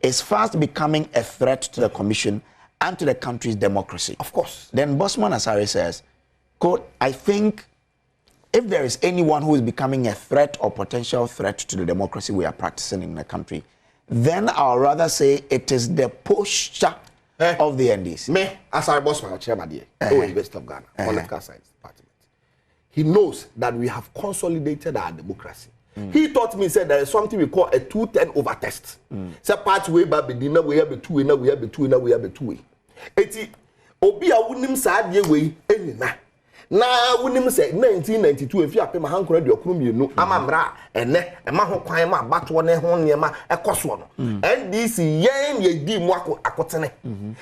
is fast becoming a threat to the commission and to the country's democracy. Of course. Then Bossman Asare says, quote, I think if there is anyone who is becoming a threat or potential threat to the democracy we are practicing in the country, then I'll rather say it is the posture of the NDC. Me, as our boss, my chairman, University of Ghana, Political Science Department. He knows that we have consolidated our democracy. He taught me, said there is something we call a 210 over test. Say part way back, dinner we have a 2 we have a 2 we have a 2 way. Eti obi a wunim saa de we enina. Na wunim say 1992 if you apem hankora de okuru mienu amamra ene ema ho kwan ma bato ne ho niema ekoso no NDC yen ye di mu akotene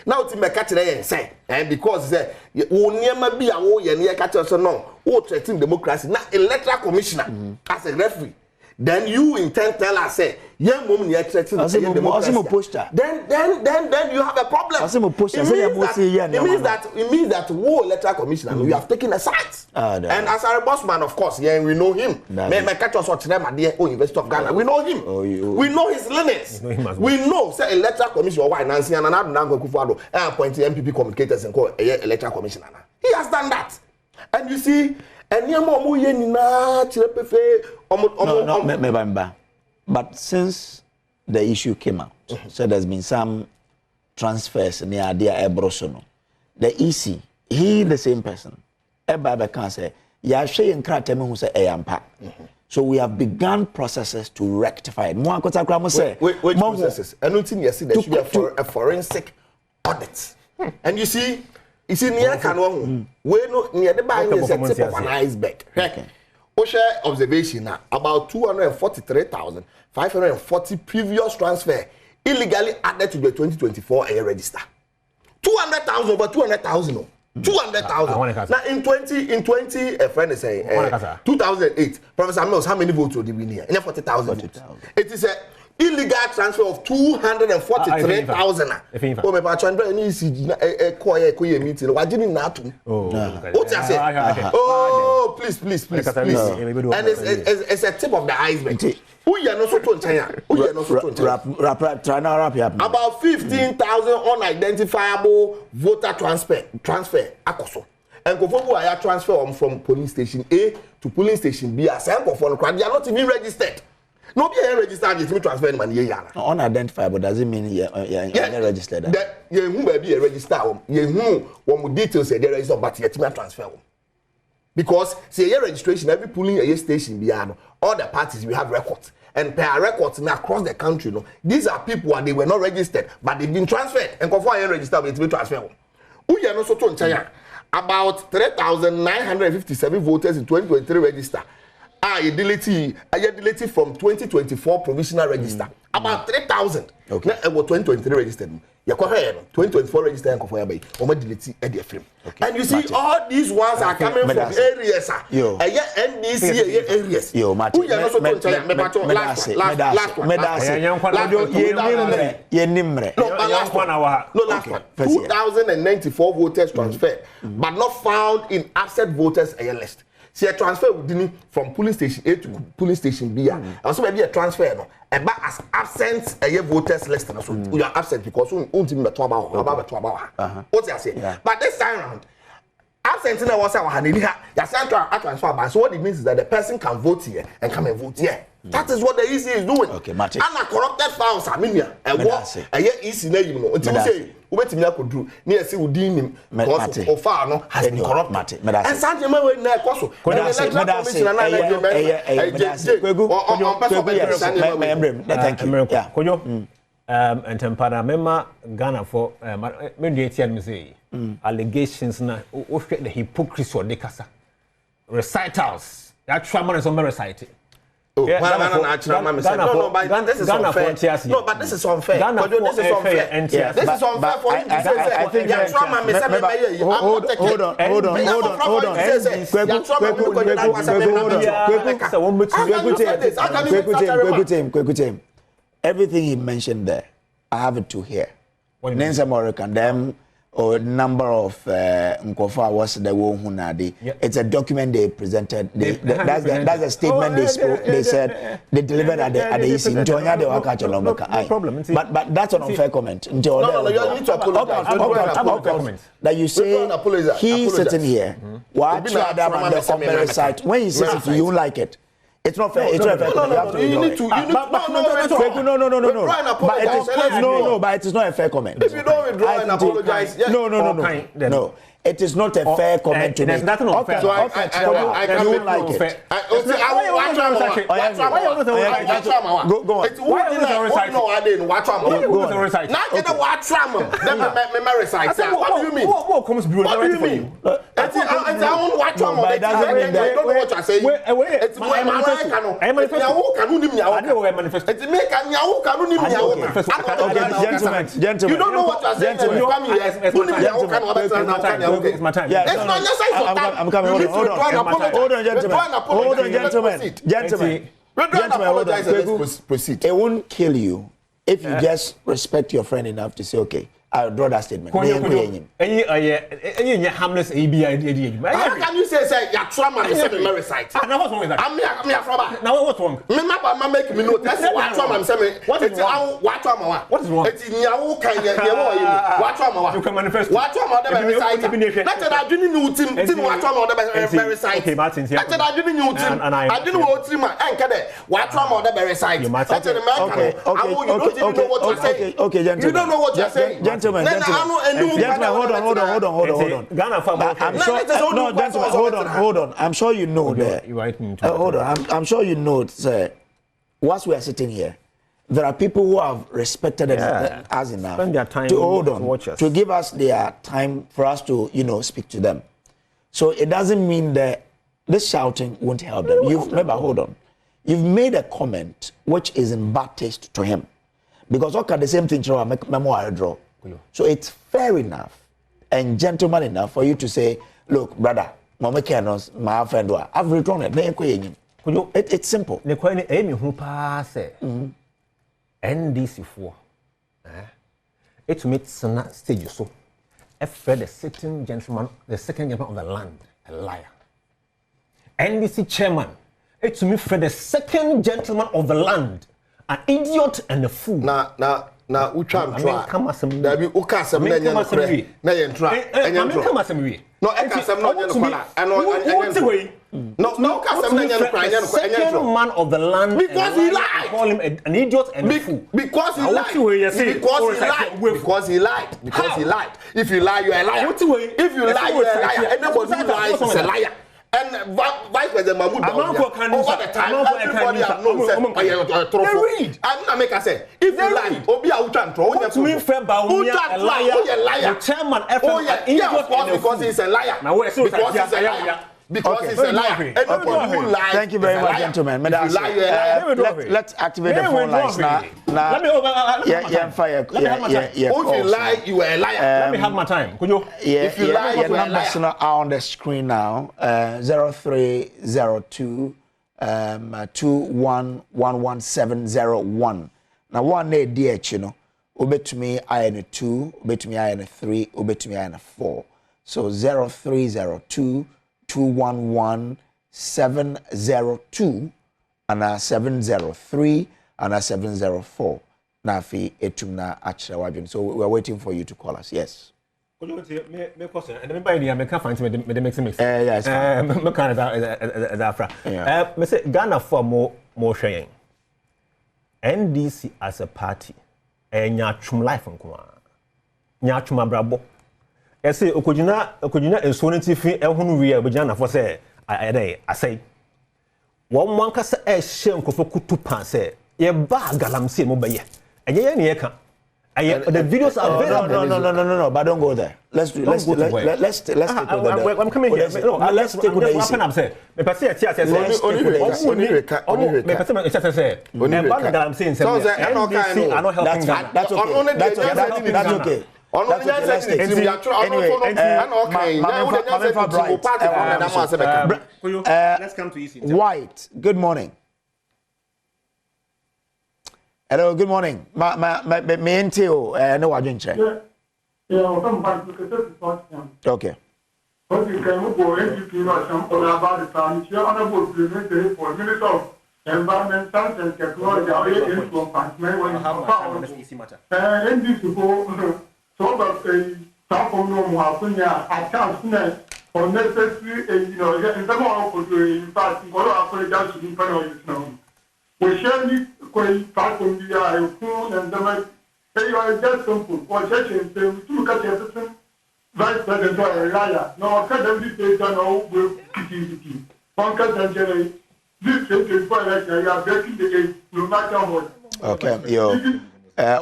na oti meka kire yen say because say wo niema bi a wo ye ne ka kire so no wo threaten democracy na electoral commissioner as a referee. Then you intend tell us say young woman you threaten democracy. Then you have a problem. It means that wo electoral commissioner we have taken a side. And as our boss man, of course, yeah, we know him. Me catch us what them at the University of Ghana. We know him. We know his limits. We know say electoral commissioner why Nancy and Adom Kufuado appointed MPP communicators and call electoral commissioner. He has done that. And you see, but since the issue came out, so there's been some transfers near the Ebrosono. The EC, he the same person. Can say, so we have begun processes to rectify it. Which processes? I don't think yesterday there should be a forensic audit. And you see, You see, near can we no near the bank is a tip of an iceberg. Share observation now about 243,540 previous transfer illegally added to the 2024 air register. 200,000 over 200,000. 200,000. Now in 20 a friend is saying 2008. Professor Mills, how many votes did we need? 40,000. It is a illegal transfer of 243,000. Oh, my patron, any meeting. Why didn't that? What I say? Oh, please. And it's a tip of the iceberg. Who you not so to China? Who you not so to about 15,000 unidentifiable voter transfer. Akoso. And go I transfer from polling station A to polling station B. As I go for they are not even registered. Nobody registered to transfer money. Unidentifiable doesn't mean you're registered. You who may be a register. You who one details say there is but yet transfer. Because say your registration every polling a station beyond all the parties we have records. And per records now across the country, no, these are people and they were not registered, but they've been transferred. And before I register, it's been transferred. We are also to China about 3,957 voters in 2023 register. I deleted from 2024 provisional register. About 3,000. Okay. Now, about 2023 registered. 2024 register and you see all these ones are coming from areas. NDC areas. Last 2,094 voters transferred, but not found in absent voters list. See a transfer within from police station A to police station B. Also maybe a transfer no. But as absent a voters list. So you are absent because you won't be about. What's I say? But this time around, absent in was our hand. Transfer. So what it means is that the person can vote here and come and vote here. That is what the EC is doing. Okay, Martin. And a corrupted files are meaning. And what a year EC name, until you say, wait me could do near see who deem him or far no has been corrupt. And Sanjay Mawe na koso. Thank you. Kojo. And Tempana Mema Ghana for say allegations na the hypocrisy or the casa recitals. That trauma is on reciting. No, but this is unfair. No, but this is unfair. This is unfair. This is unfair for him to say hold on. Everything he mentioned there, I have it to hear. Nancy American, them or number of Nkofa was the one who nadi. It's a document they presented. That's a statement they spoke. They said they delivered at the EC. No problem. But that's an unfair comment. No, you need to apologize. That you say he's sitting here. Watch Adam on the site. When he says it, you like it. It's not fair. It's not fair. You need to. But it is not a fair comment. If you don't withdraw and apologize, no. It is not a fair comment to make. Nothing unfair. So I don't like it. What do you mean? What comes below? What do you mean? It doesn't mean that. I don't know what you're saying. It's my gentlemen. You don't know what you're saying. It's my time. It's not necessary for time. I'm coming. Hold on, gentlemen. Proceed. It won't kill you if you just respect your friend enough to say, okay, I'll draw that statement. How can you say you're trauma and say me recite? Now what's wrong with that? I'm now what's wrong? Remember, make me know. That's what trauma I'm saying. What is wrong? What trauma? What is wrong? It's in your kind of what trauma? You can manifest. What trauma? That's what I didn't know. Tim, what trauma? Recite. Okay, Martin. That's what I didn't know. Tim, I didn't know. Tim, and what trauma? Recite. That's what American. Okay, gentlemen. You don't know what you're saying. Gentlemen, hold on. Ghana farmer. Hold on. I'm sure you know that. You right. Hold on. I'm sure you know, sir. Whilst we are sitting here, there are people who have respected us enough Spend their time to hold to on, watch us. to give us their time for us to, speak to them. So it doesn't mean that this shouting won't help them. Remember, hold on. You've made a comment which is in bad taste to him. Because okay, the same thing to make memoir draw. So it's fair enough and gentleman enough for you to say, look, brother, Mama Canos, my friend, I've withdrawn it. It's simple. The question is, who pass NDC4. It makes stage so. The second gentleman of the land, a liar. NDC chairman, it's me for the second gentleman of the land, an idiot and a fool. Now, we try to try. Come as a there be ukasem na yen kre na yen tra enyen tro. Come as a me. No, ekasem na yen kwala. No, ukasem na yen kra enyen tro. Second man of the land. Because he lied. Call him an idiot and a fool. Because he lied. Because he lied. Because he lied. If you lie, you are a liar. If you lie, you are a liar. Anybody who lies is a liar. And Vice President Mahmoud over the time, everybody has known that I'm not making say if you lie, Obi Awutantro, a liar, chairman, because he's a liar. Because he's a liar. Anybody who lies. Thank you very much, gentlemen. Let's activate the phone lines now. Let me if you lie, you are a liar. Let me have my time. Could you? If you lie, your numbers are on the screen now. 0302 2111701. Now one day DH, obetumi I 2, obetumi I 3, obetumi I 4. So 0302 211-702 and 703 and 704. Nafi etumna achrawajun. So we're waiting for you to call us. Yes. And me can't find me make sense. Yes. Me can't that. Me say Ghana for more sharing. NDC as a party. Nyatrum life nko. Nyatrum abrabo. I say, Okujina and Sonity Free Elhunu Ria Bujana for say, I say, one cast a shame for Kutupan say, ye bar Galamsey Mobile. And ye can. The videos are available. No, but don't go there. Let's take over there. I'm coming here. Let's take over there. I'm saying, me pass here, That's okay. Let's come to East. White, good morning. Hello, good morning. Me ntio no wadwenche. Okay. Environment Science and Technology are influenced when so that some of them have been accounts for necessary, in some of in fact, in all our colleges in now. We share this quite part of the phone and the they are just simple. Or checking to look at everything. Vice President or a liar. No, academic data no will PTVT. One can generate. This is why you are breaking the age, no matter what. Okay,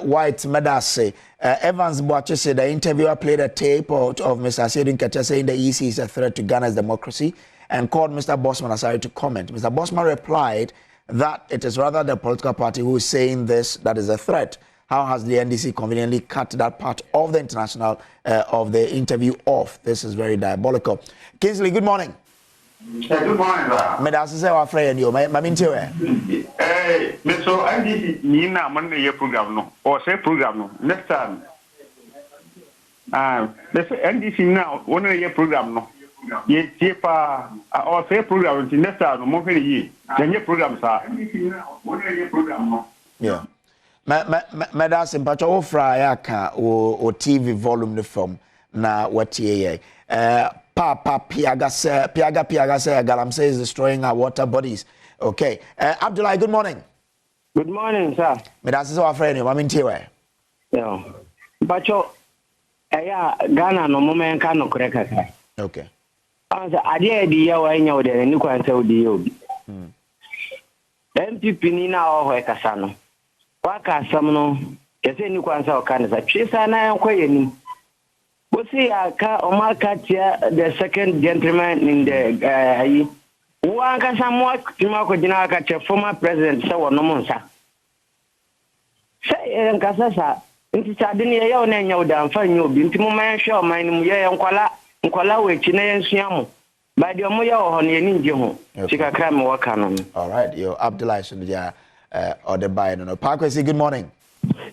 White Medase. Evans Boache said the interviewer played a tape of Mr. Asiedu Nketia saying the EC is a threat to Ghana's democracy and called Mr. Bosman Asari to comment. Mr. Bosman replied that it is rather the political party who is saying this that is a threat. How has the NDC conveniently cut that part of the international of the interview off? This is very diabolical. Kingsley, good morning. Good morning, sir. Me that's say our friend you. Me minti we. Me so NDC ni na man ye program no. Or say program no. Next time. The NDC now one ye program no. Ye chepa or say program next time no mo hwe yi. Then ye program sir. NDC now one ye program no. Yeah. Me that's mpacho wo fra ya ka o TV volume ne from na watie ye. Papa Piaga Galamsey is destroying our water bodies. Okay. Abdullah, good morning. Good morning, sir. Me that's our friend, I'm in Tiwa. Yeah. But Ghana no moment can no correct. Okay. As idea the way in your day, and you can tell the MPP ni na o kasano. waka asam no yese ni kwansa okanisa twisa na enkoye ni bosi aka omaka tia the second gentleman in the ayi wanka samwa tima ko jina aka che former president se wono monsa say nkasa sa nti chade ne ye ona nya uda mfa nya obi nti mo man hwe o man mu ye nkwala we chi na yensua mo ba de mo ye ho ne ni nje ho chika kra me waka no. All right, yo Abdullah Sunja or the buy no Parkway, say good morning.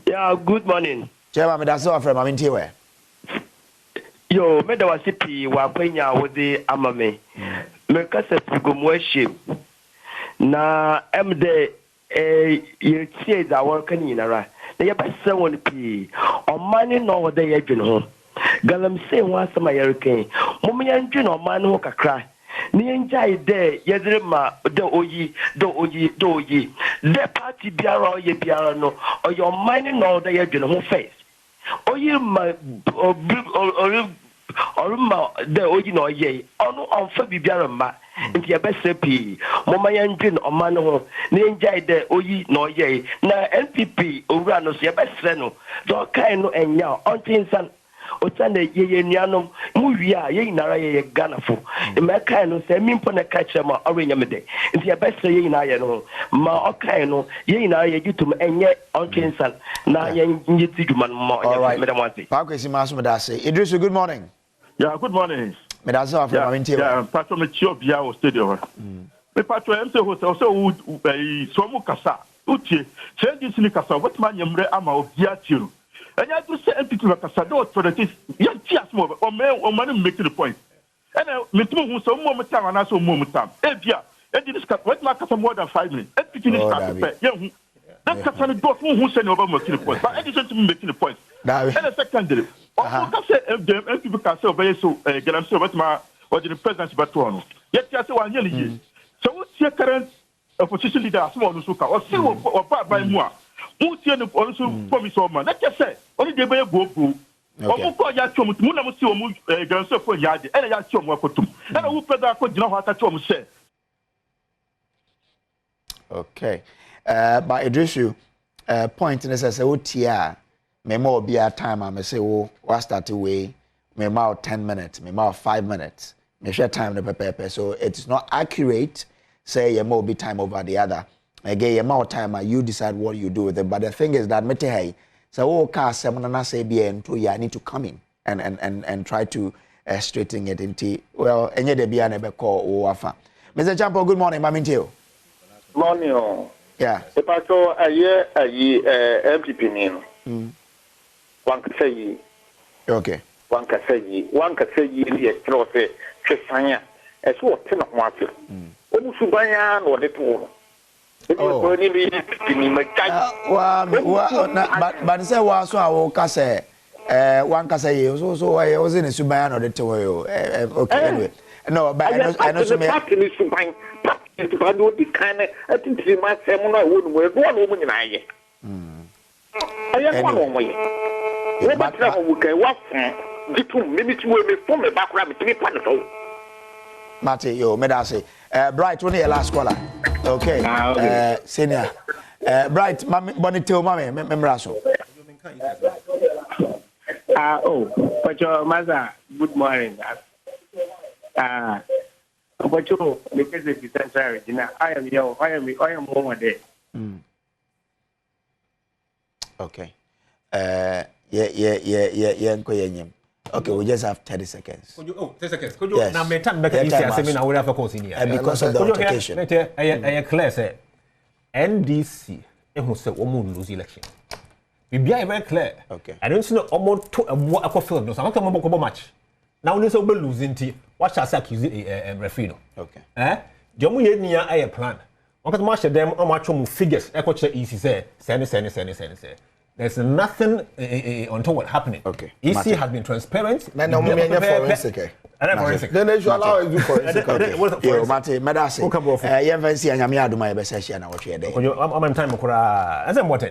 Yeah, good morning. Chairman, me that's all from Aminti we. Yo, me da wasipi wa kwenya wode amame. Me kasa pugomwaship. Na MD ye tie da worka ni nara. Na ye besa won pi. O mani no wode ye dwene ho. Galamsey wa sama yerken. Mo me ndwene o mani ho kakra. Ni enjai de yedre ma de oyi the party biara ye biara no or your money no de ye dwene ho face oyi ma or ma de oyi no ye onu onfa bibiara ma nti ye bese pi mo ma ye ndwene o ma no ho ni enjai de oyi no ye na NPP owura no so ye bese no do kai no enya ontinsan otane ye nuanom mu wi a ye inara ye Ghana fo me kai no se mi mpo na ka kire ma orenya me de nti e best ye inara ye no ma okai no ye inara ye gitum enye onkensan na ye nyiti dwuma no ma onye me dem wanti Parkway maso me da say Idris, good morning. Yeah, good morning. Me da say from Aminti. Yeah, Pastor me chio bia o stadium. Me Pastor em say ho so mu kasa utie change sini kasa what man yemre ama obia tiro. And I just say entity like a sado for the things. Yes, just more. Or man make the point. And me too who so more time and also more time. Ebia, and this what like some more than 5 minutes. Entity this start. Yeah, that can go who send over making the point. But addition to making the point. And a secondary. Can say them people can say very so Galamsey what my what the president Batono. Yet just 1 year. So what's your current opposition leader small Nusuka or see what by more. Who see the also promise of man. Let's just say only the way go. Omuko ya chomu mu na mu si omu Galamsey for yade. Ena ya chomu akotum. Ena who peda ko gina ho ata chomu say. Okay. But Idrisu, point in the say wo tia me ma obi a time I say wo start away me ma 10 minutes, me ma 5 minutes. Me share time no pepe. So it is not accurate say you ma obi time over the other. Again, amount of time you decide what you do with it. But the thing is that metehai, so car semana say to you need to come in and try to straighten it into well any de bia nebe call or afa. Mr. Champo, good morning, Mamintio. Morning. Yeah. The pastor a year MPP nino. One can say okay. One can say ye throw say Chesanya as what 10 of March. Omusubanya or the two. But say was so I will say one can say so I was in a Subayan or the two. Okay, anyway. No, but I know so many. If I do this kind of, I think she might say, I wouldn't wear one woman in I. I am one way. But we can walk from maybe 2 minutes from a background to be part of it. Mate, yo, Medase. Bright, one here last caller. Okay. Senior. Bright, Bonito, Mammy, Membraso. But your mother, good morning. But you, because it is central, I am young, I am over there. Okay. Yeah. Okay, we just have 30 seconds. 30 seconds. Could you now make time back I would have a course in here? Because of the altercation. I clear say NDC who said woman lose election. We be very clear. Okay. I don't know almost to a more aquafil. No, I'm not about match. Now this will be losing tea. What shall I accuse referee? Okay. Jomu ye near a plan. One can match them on much more figures. I could say easy say, send. There's nothing untoward happening. Okay. EC has been transparent. No, forensic. Then they should allow you forensic. Yo, Mate, Medase. Yeah, fancy and Yamia do my best session. What you're there. I'm time. As I'm what